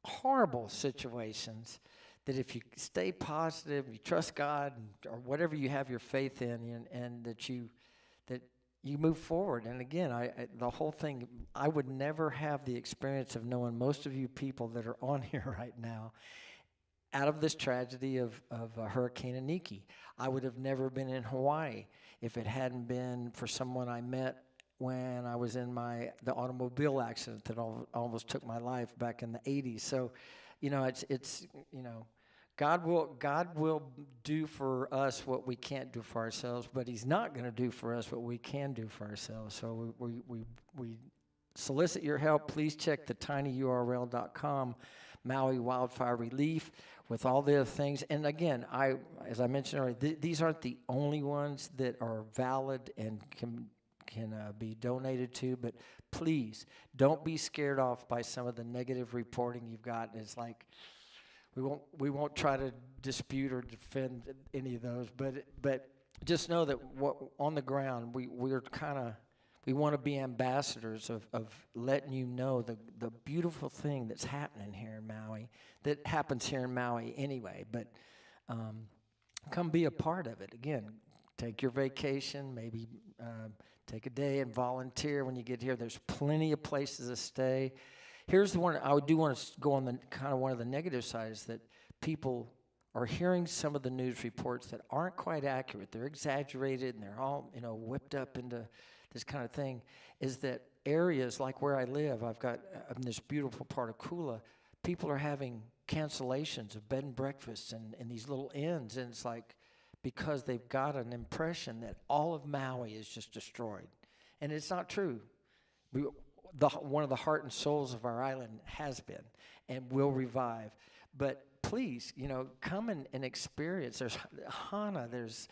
horrible situations, that if you stay positive, you trust God, or whatever you have your faith in, and that you move forward. And again, the whole thing, I would never have the experience of knowing most of you people that are on here right now out of this tragedy of Hurricane Iniki. I would have never been in Hawaii if it hadn't been for someone I met when I was in the automobile accident that almost took my life back in the 80s. So, it's God will do for us what we can't do for ourselves, but He's not going to do for us what we can do for ourselves. So we solicit your help. Please check the tinyurl.com, Maui Wildfire Relief, with all the other things. And again, as I mentioned earlier, these aren't the only ones that are valid and can be donated to, but please don't be scared off by some of the negative reporting you've got. It's like we won't try to dispute or defend any of those, but just know that on the ground we want to be ambassadors of letting you know the beautiful thing that's happening here in Maui, that happens here in Maui anyway, but come be a part of it. Again, take your vacation, maybe take a day and volunteer when you get here. There's plenty of places to stay. Here's the one I do want to go on the kind of one of the negative sides, that people are hearing some of the news reports that aren't quite accurate. They're exaggerated and they're all whipped up into this kind of thing. Is that areas like where I live, I've got in this beautiful part of Kula, people are having cancellations of bed and breakfasts and these little inns, and it's like, because they've got an impression that all of Maui is just destroyed. And it's not true. One of the heart and souls of our island has been and will revive. But please, come and experience. There's Hana, there's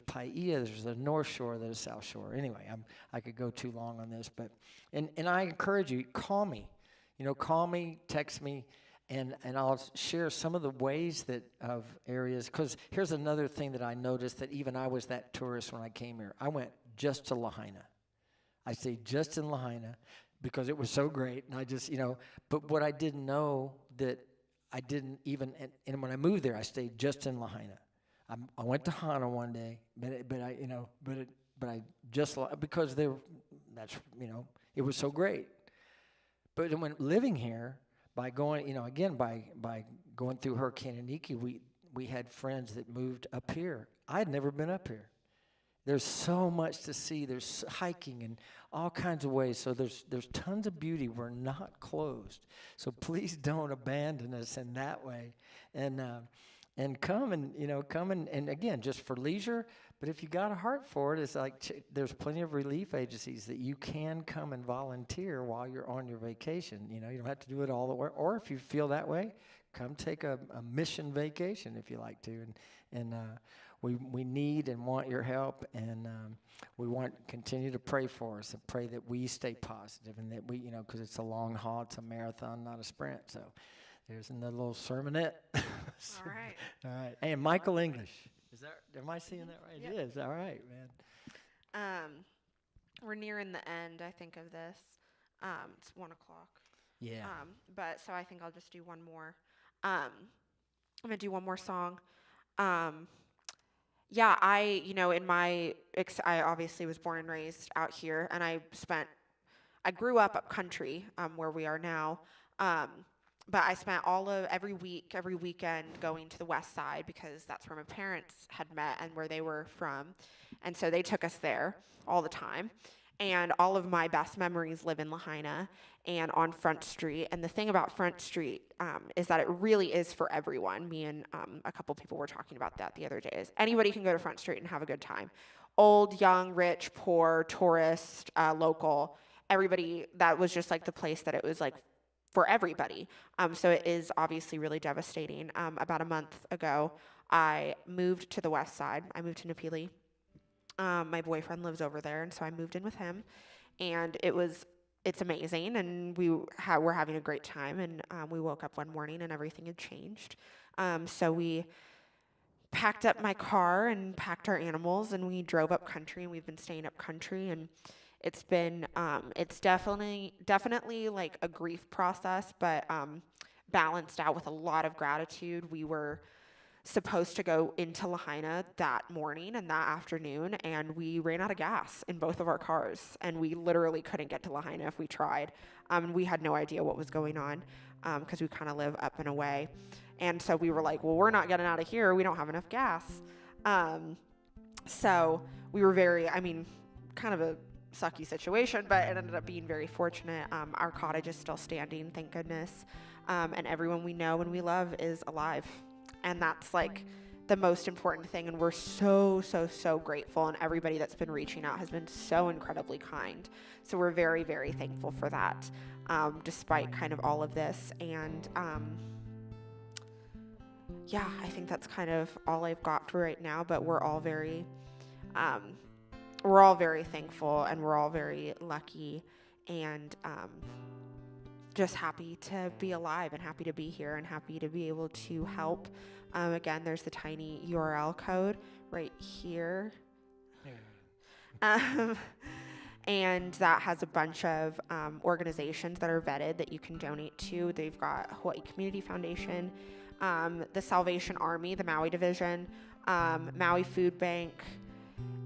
Paia, there's the North Shore, there's the South Shore. Anyway, I could go too long on this, but and I encourage you, call me. Call me, text me, and I'll share some of the ways of areas. Because here's another thing that I noticed, that even I was that tourist when I came here. I went just to Lahaina. I stayed just in Lahaina because it was so great, and I just, but what I didn't know, that I didn't even, and when I moved there, I stayed just in Lahaina. I went to Hana one day, but I just, because it was so great. But when living here, by going, again, by going through Hurricane Iniki, we had friends that moved up here. I had never been up here. There's so much to see. There's hiking and all kinds of ways. So there's tons of beauty. We're not closed. So please don't abandon us in that way. And come and again, just for leisure. But if you got a heart for it, it's like there's plenty of relief agencies that you can come and volunteer while you're on your vacation. You don't have to do it all the way. Or if you feel that way, come take a mission vacation if you like to. And we need and want your help, and we want to continue to pray for us and pray that we stay positive, and that we, because it's a long haul, it's a marathon, not a sprint. So there's another little sermonette. All right. All right. Hey, Michael English. Am I seeing that right? Yep. It is. All right, man. We're nearing the end, I think, of this. It's 1:00. Yeah. But so I think I'll just do one more. I'm gonna do one more song. Yeah, I obviously was born and raised out here, and I grew up country, where we are now. But I spent every weekend going to the west side, because that's where my parents had met and where they were from. And so they took us there all the time. And all of my best memories live in Lahaina and on Front Street. And the thing about Front Street is that it really is for everyone. Me and a couple people were talking about that the other day. Is anybody can go to Front Street and have a good time. Old, young, rich, poor, tourist, local, everybody. That was just like the place that it was like for everybody. So it is obviously really devastating. About a month ago, I moved to the west side. I moved to Napili. My boyfriend lives over there, and so I moved in with him, and it's amazing, and we're having a great time, and we woke up one morning and everything had changed. So we packed up my car and packed our animals, and we drove up country, and we've been staying up country, and it's been it's definitely like a grief process, but balanced out with a lot of gratitude. We were supposed to go into Lahaina that morning and that afternoon, and we ran out of gas in both of our cars, and we literally couldn't get to Lahaina if we tried. We had no idea what was going on because we kind of live up and away, and so we were like, well, we're not getting out of here. We don't have enough gas. So we were kind of a sucky situation, but it ended up being very fortunate. Our cottage is still standing, thank goodness, and everyone we know and we love is alive. And that's like the most important thing. And we're so, so, so grateful. And everybody that's been reaching out has been so incredibly kind. So we're very, very thankful for that, despite kind of all of this. And I think that's kind of all I've got for right now. But we're all very thankful, and we're all very lucky, and just happy to be alive and happy to be here and happy to be able to help. Again, there's the tiny URL code right here. And that has a bunch of organizations that are vetted that you can donate to. They've got Hawaii Community Foundation, the Salvation Army, the Maui Division, Maui Food Bank,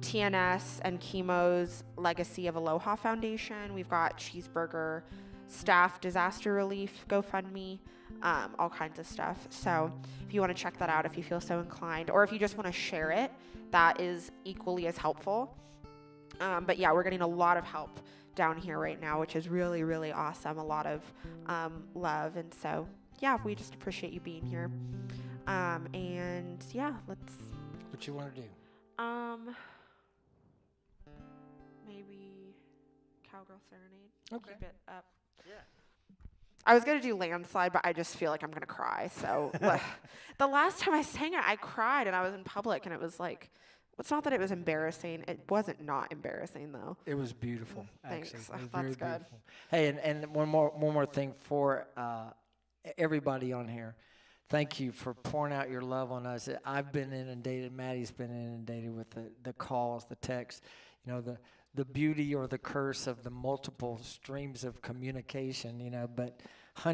TNS and Chemo's Legacy of Aloha Foundation. We've got Cheeseburger Staff Disaster Relief GoFundMe, all kinds of stuff. So if you want to check that out, if you feel so inclined, or if you just want to share it, that is equally as helpful. But yeah, we're getting a lot of help down here right now, which is really, really awesome. A lot of love. And so, yeah, we just appreciate you being here. And yeah, let's... What you want to do? Maybe Cowgirl Serenade. Okay. Keep it up. Yeah. I was going to do Landslide, but I just feel like I'm going to cry. So the last time I sang it, I cried, and I was in public, and it was like, it's not that it was embarrassing. It wasn't not embarrassing, though. It was beautiful, Thanks. actually. It was That's very good. beautiful. Hey, and one more thing for everybody on here. Thank you for pouring out your love on us. I've been inundated. Maddie's been inundated with the calls, the texts, the beauty or the curse of the multiple streams of communication, but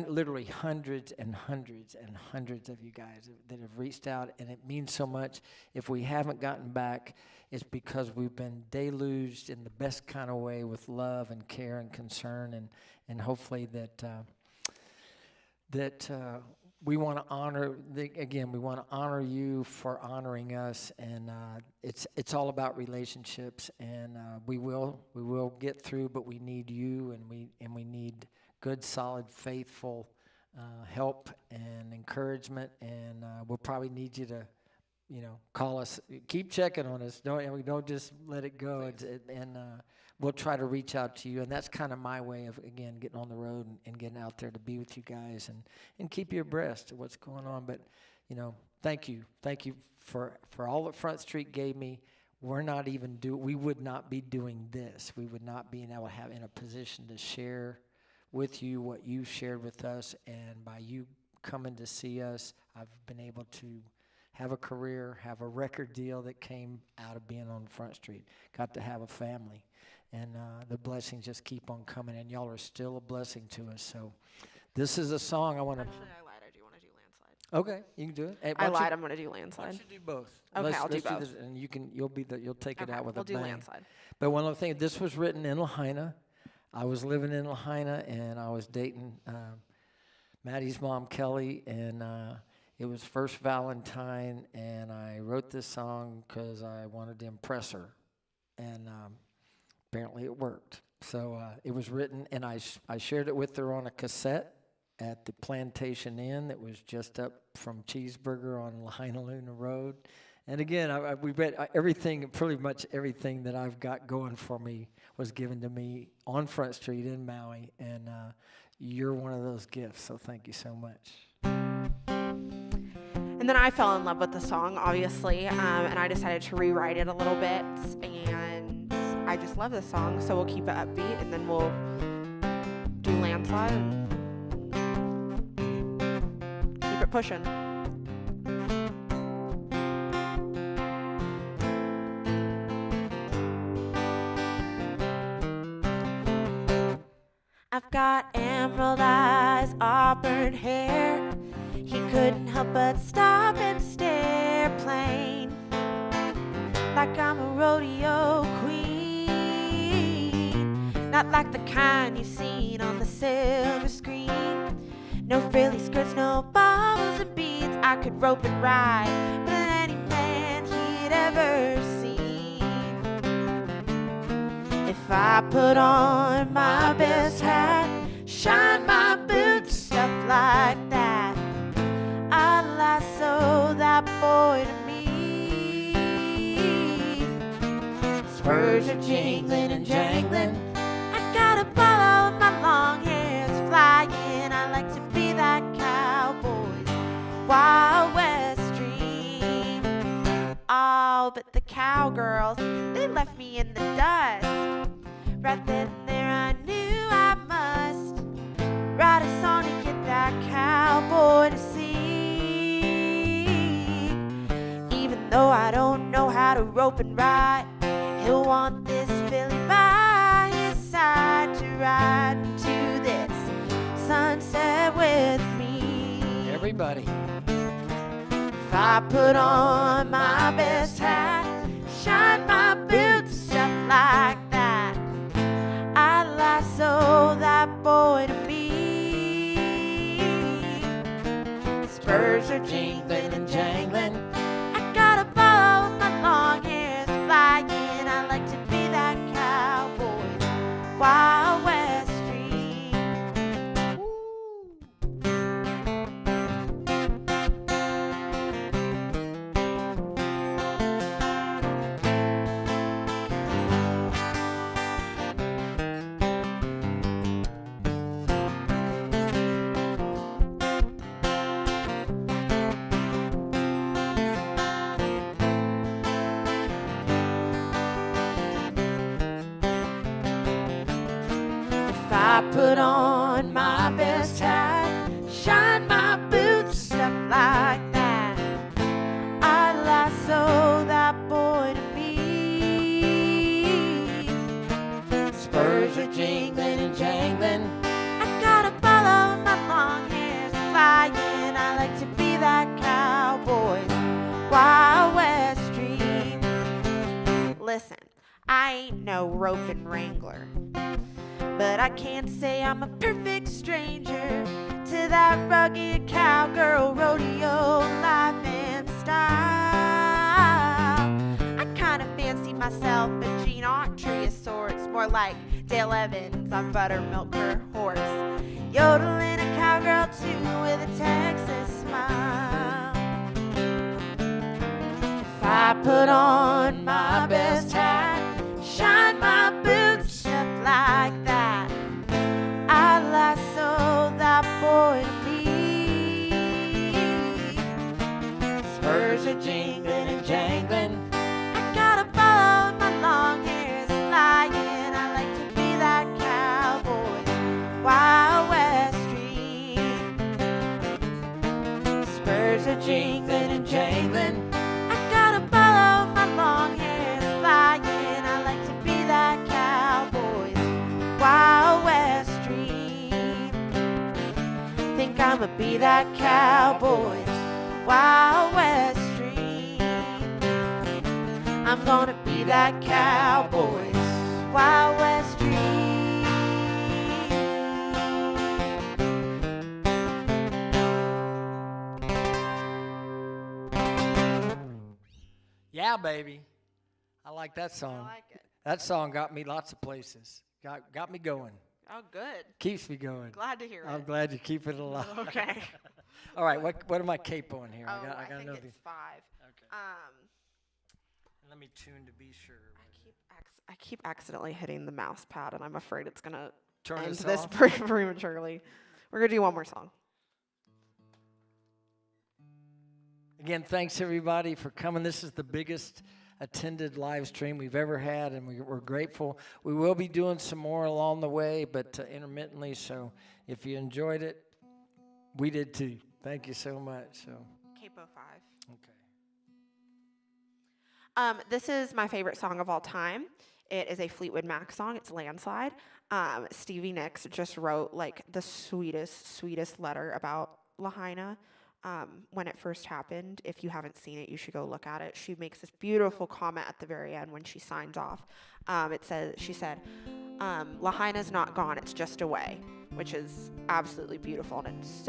literally hundreds and hundreds and hundreds of you guys that have reached out, and it means so much. If we haven't gotten back, it's because we've been deluged in the best kind of way with love and care and concern, and hopefully that we want to honor, we want to honor you for honoring us, and it's all about relationships, and we will get through, but we need you, and we need good, solid, faithful help and encouragement, and we'll probably need you to, call us, keep checking on us. Don't just let it go, and we'll try to reach out to you, and that's kind of my way of, again, getting on the road and getting out there to be with you guys and keep you abreast of what's going on. But, thank you for all that Front Street gave me. We would not be doing this. We would not be able to have in a position to share with you what you shared with us, and by you coming to see us, I've been able to have a career, have a record deal that came out of being on Front Street, got to have a family, and the blessings just keep on coming, and y'all are still a blessing to us. So this is a song I want to... Actually, I lied. I do want to do Landslide. Okay, you can do it. Hey, I lied. I'm going to do why Landslide. don't you do both? Okay, I'll do both. This, and you'll take it out with a we'll bang. do Landslide. But one other thing, this was written in Lahaina. I was living in Lahaina, and I was dating Maddie's mom, Kelly, and it was first Valentine, and I wrote this song because I wanted to impress her. And apparently it worked. So it was written, and I shared it with her on a cassette at the Plantation Inn that was just up from Cheeseburger on Lahaina Road. And again, we read everything, pretty much everything that I've got going for me was given to me on Front Street in Maui, and you're one of those gifts, so thank you so much. And then I fell in love with the song, obviously, and I decided to rewrite it a little bit, and I just love this song, so we'll keep it upbeat, and then we'll do Landslide and keep it pushing. I've got emerald eyes, auburn hair. He couldn't help but stop and stare, plain like I'm a rodeo queen, not like the kind you've seen on the silver screen. No frilly skirts, no baubles and beads. I could rope and ride better than any man he'd ever seen. If I put on my best hat, shine my boots, stuff like that, I'd lasso that boy to me. Spurs are jingling and jangling. I got a ball on my long hair's flying. I like to be that cowboy's Wild West dream. Oh, but the cowgirls, they left me in the dust. Right then and there I knew I must write a song to get that cowboy to sing. Even though I don't know how to rope and ride, he'll want this filly by his side to ride to this sunset with me. Everybody. If I put on my best hat, shine my boots, stuff like that, I'd lasso that boy to me. Spurs are jingling and jangling. I got a ball with my long hair's flying. I like to be that cowboy's Wild West dream. I put on my best hat, shine my boots, stuff like that, I'd lasso that boy to me. Spurs are jingling and jangling. I got a ball on my long hair's flying. I like to be that cowboy's Wild West dream. Listen, I ain't no roping wrangler, but I can't say I'm a perfect stranger to that rugged cowgirl rodeo life and style. I kind of fancy myself a Gene Autry of sorts, more like Dale Evans on Buttermilk her horse, yodeling a cowgirl too with a Texas smile. If I put on my best hat, shine my boots, stuff like that, I lasso that boy to me. Spurs are jingling and jangling. I got a ball with my long hair's flying. I like to be that cowboy's Wild West dream. Spurs are jingling and jangling. I got a ball with my long hair's flying. I like to be that cowboy's Wild West dream. Think I'ma be that cowboy's Wild West dream. I'm gonna be that cowboy's Wild West dream. Yeah, baby. I like that song. I like it. That song got me lots of places. Got me going. Oh, good. Keeps me going. Glad to hear I'm it. glad you keep it alive. Okay. All right, what am I capoing here? Oh, I gotta think know it's 5. Okay. Let me tune to be sure. I keep accidentally hitting the mouse pad, and I'm afraid it's gonna Turn end this this off? prematurely. We're gonna do one more song. Again, thanks everybody for coming. This is the biggest attended live stream we've ever had, and we're grateful. We will be doing some more along the way, but intermittently. So if you enjoyed it, we did too. Thank you so much. So Capo 5. okay. This is my favorite song of all time. It is a Fleetwood Mac song. It's Landslide. Stevie Nicks just wrote like the sweetest letter about Lahaina when it first happened. If you haven't seen it, you should go look at it. She makes this beautiful comment at the very end when she signs off. She said, Lahaina's not gone, it's just away, which is absolutely beautiful, and it's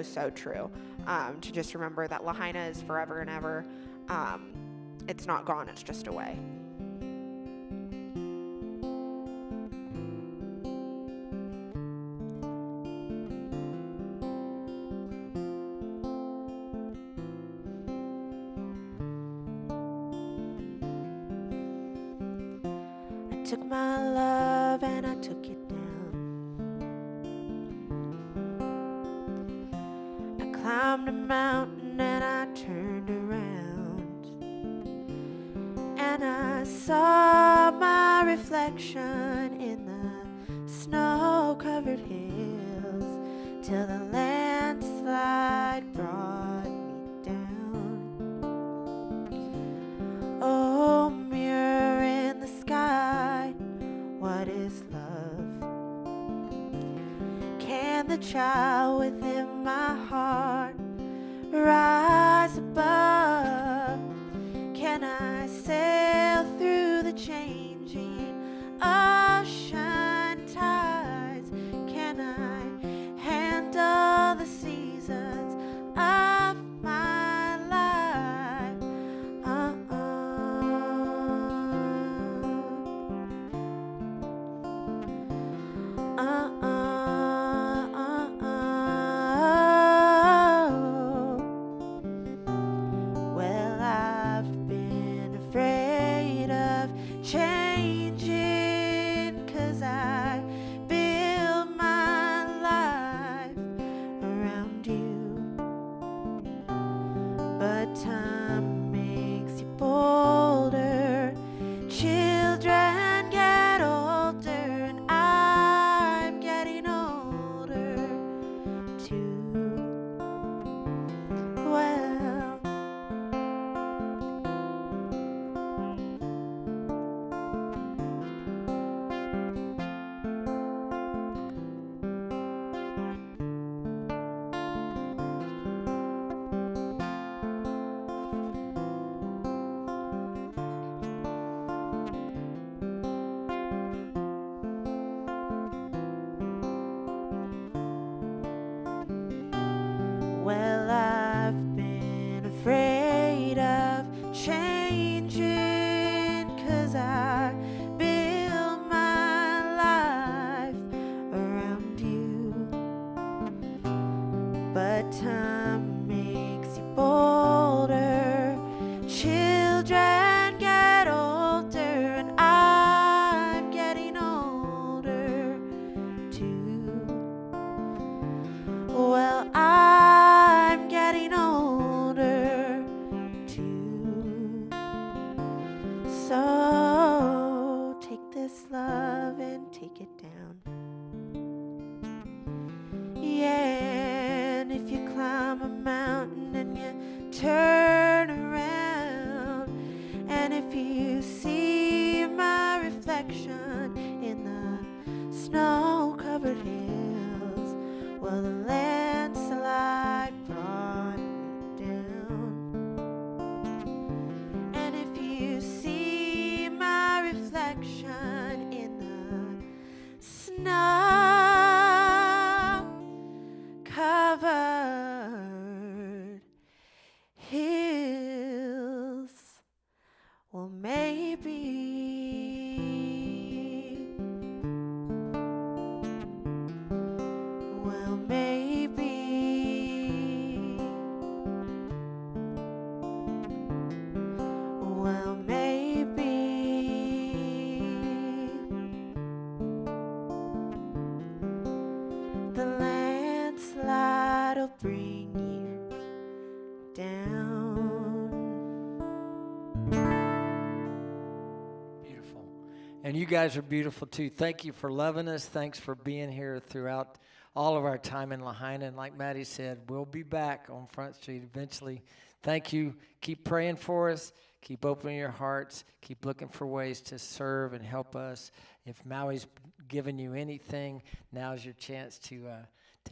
so true. To just remember that Lahaina is forever and ever. It's not gone, it's just away. I took my love and I took it down. I climbed a mountain and I turned around, and I saw my reflection in the snow-covered hills till the landslide brought me down. Oh, mirror in the sky, what is love? Can the child within my heart rise above? Can I sail through the changing ocean tides? Can I handle the seasons of my life? Well, I've been afraid of changing, 'cause I build my life around you. But time makes you bolder, children get older, and I'm getting older too. Well, well, I've been afraid of changing, 'cause I build my life around you. But time makes you bolder, children get older, and I'm getting older too. Well, I'm getting older too. So take this love and take it down. Yeah, and if you climb a mountain and you turn around, and if you see my reflection in the snow-covered hills, well, the landslide brought me down. And if you see my reflection in the snow-covered hills, well, maybe And you guys are beautiful too. Thank you for loving us. Thanks for being here throughout all of our time in Lahaina. And like Maddie said, we'll be back on Front Street eventually. Thank you. Keep praying for us. Keep opening your hearts. Keep looking for ways to serve and help us. If Maui's given you anything, now's your chance to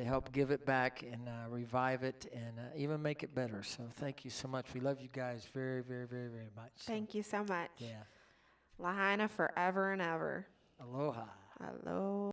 help give it back and revive it and even make it better. So thank you so much. We love you guys very, very, very, very much. Thank you so much. Yeah. Lahaina forever and ever. Aloha. Aloha.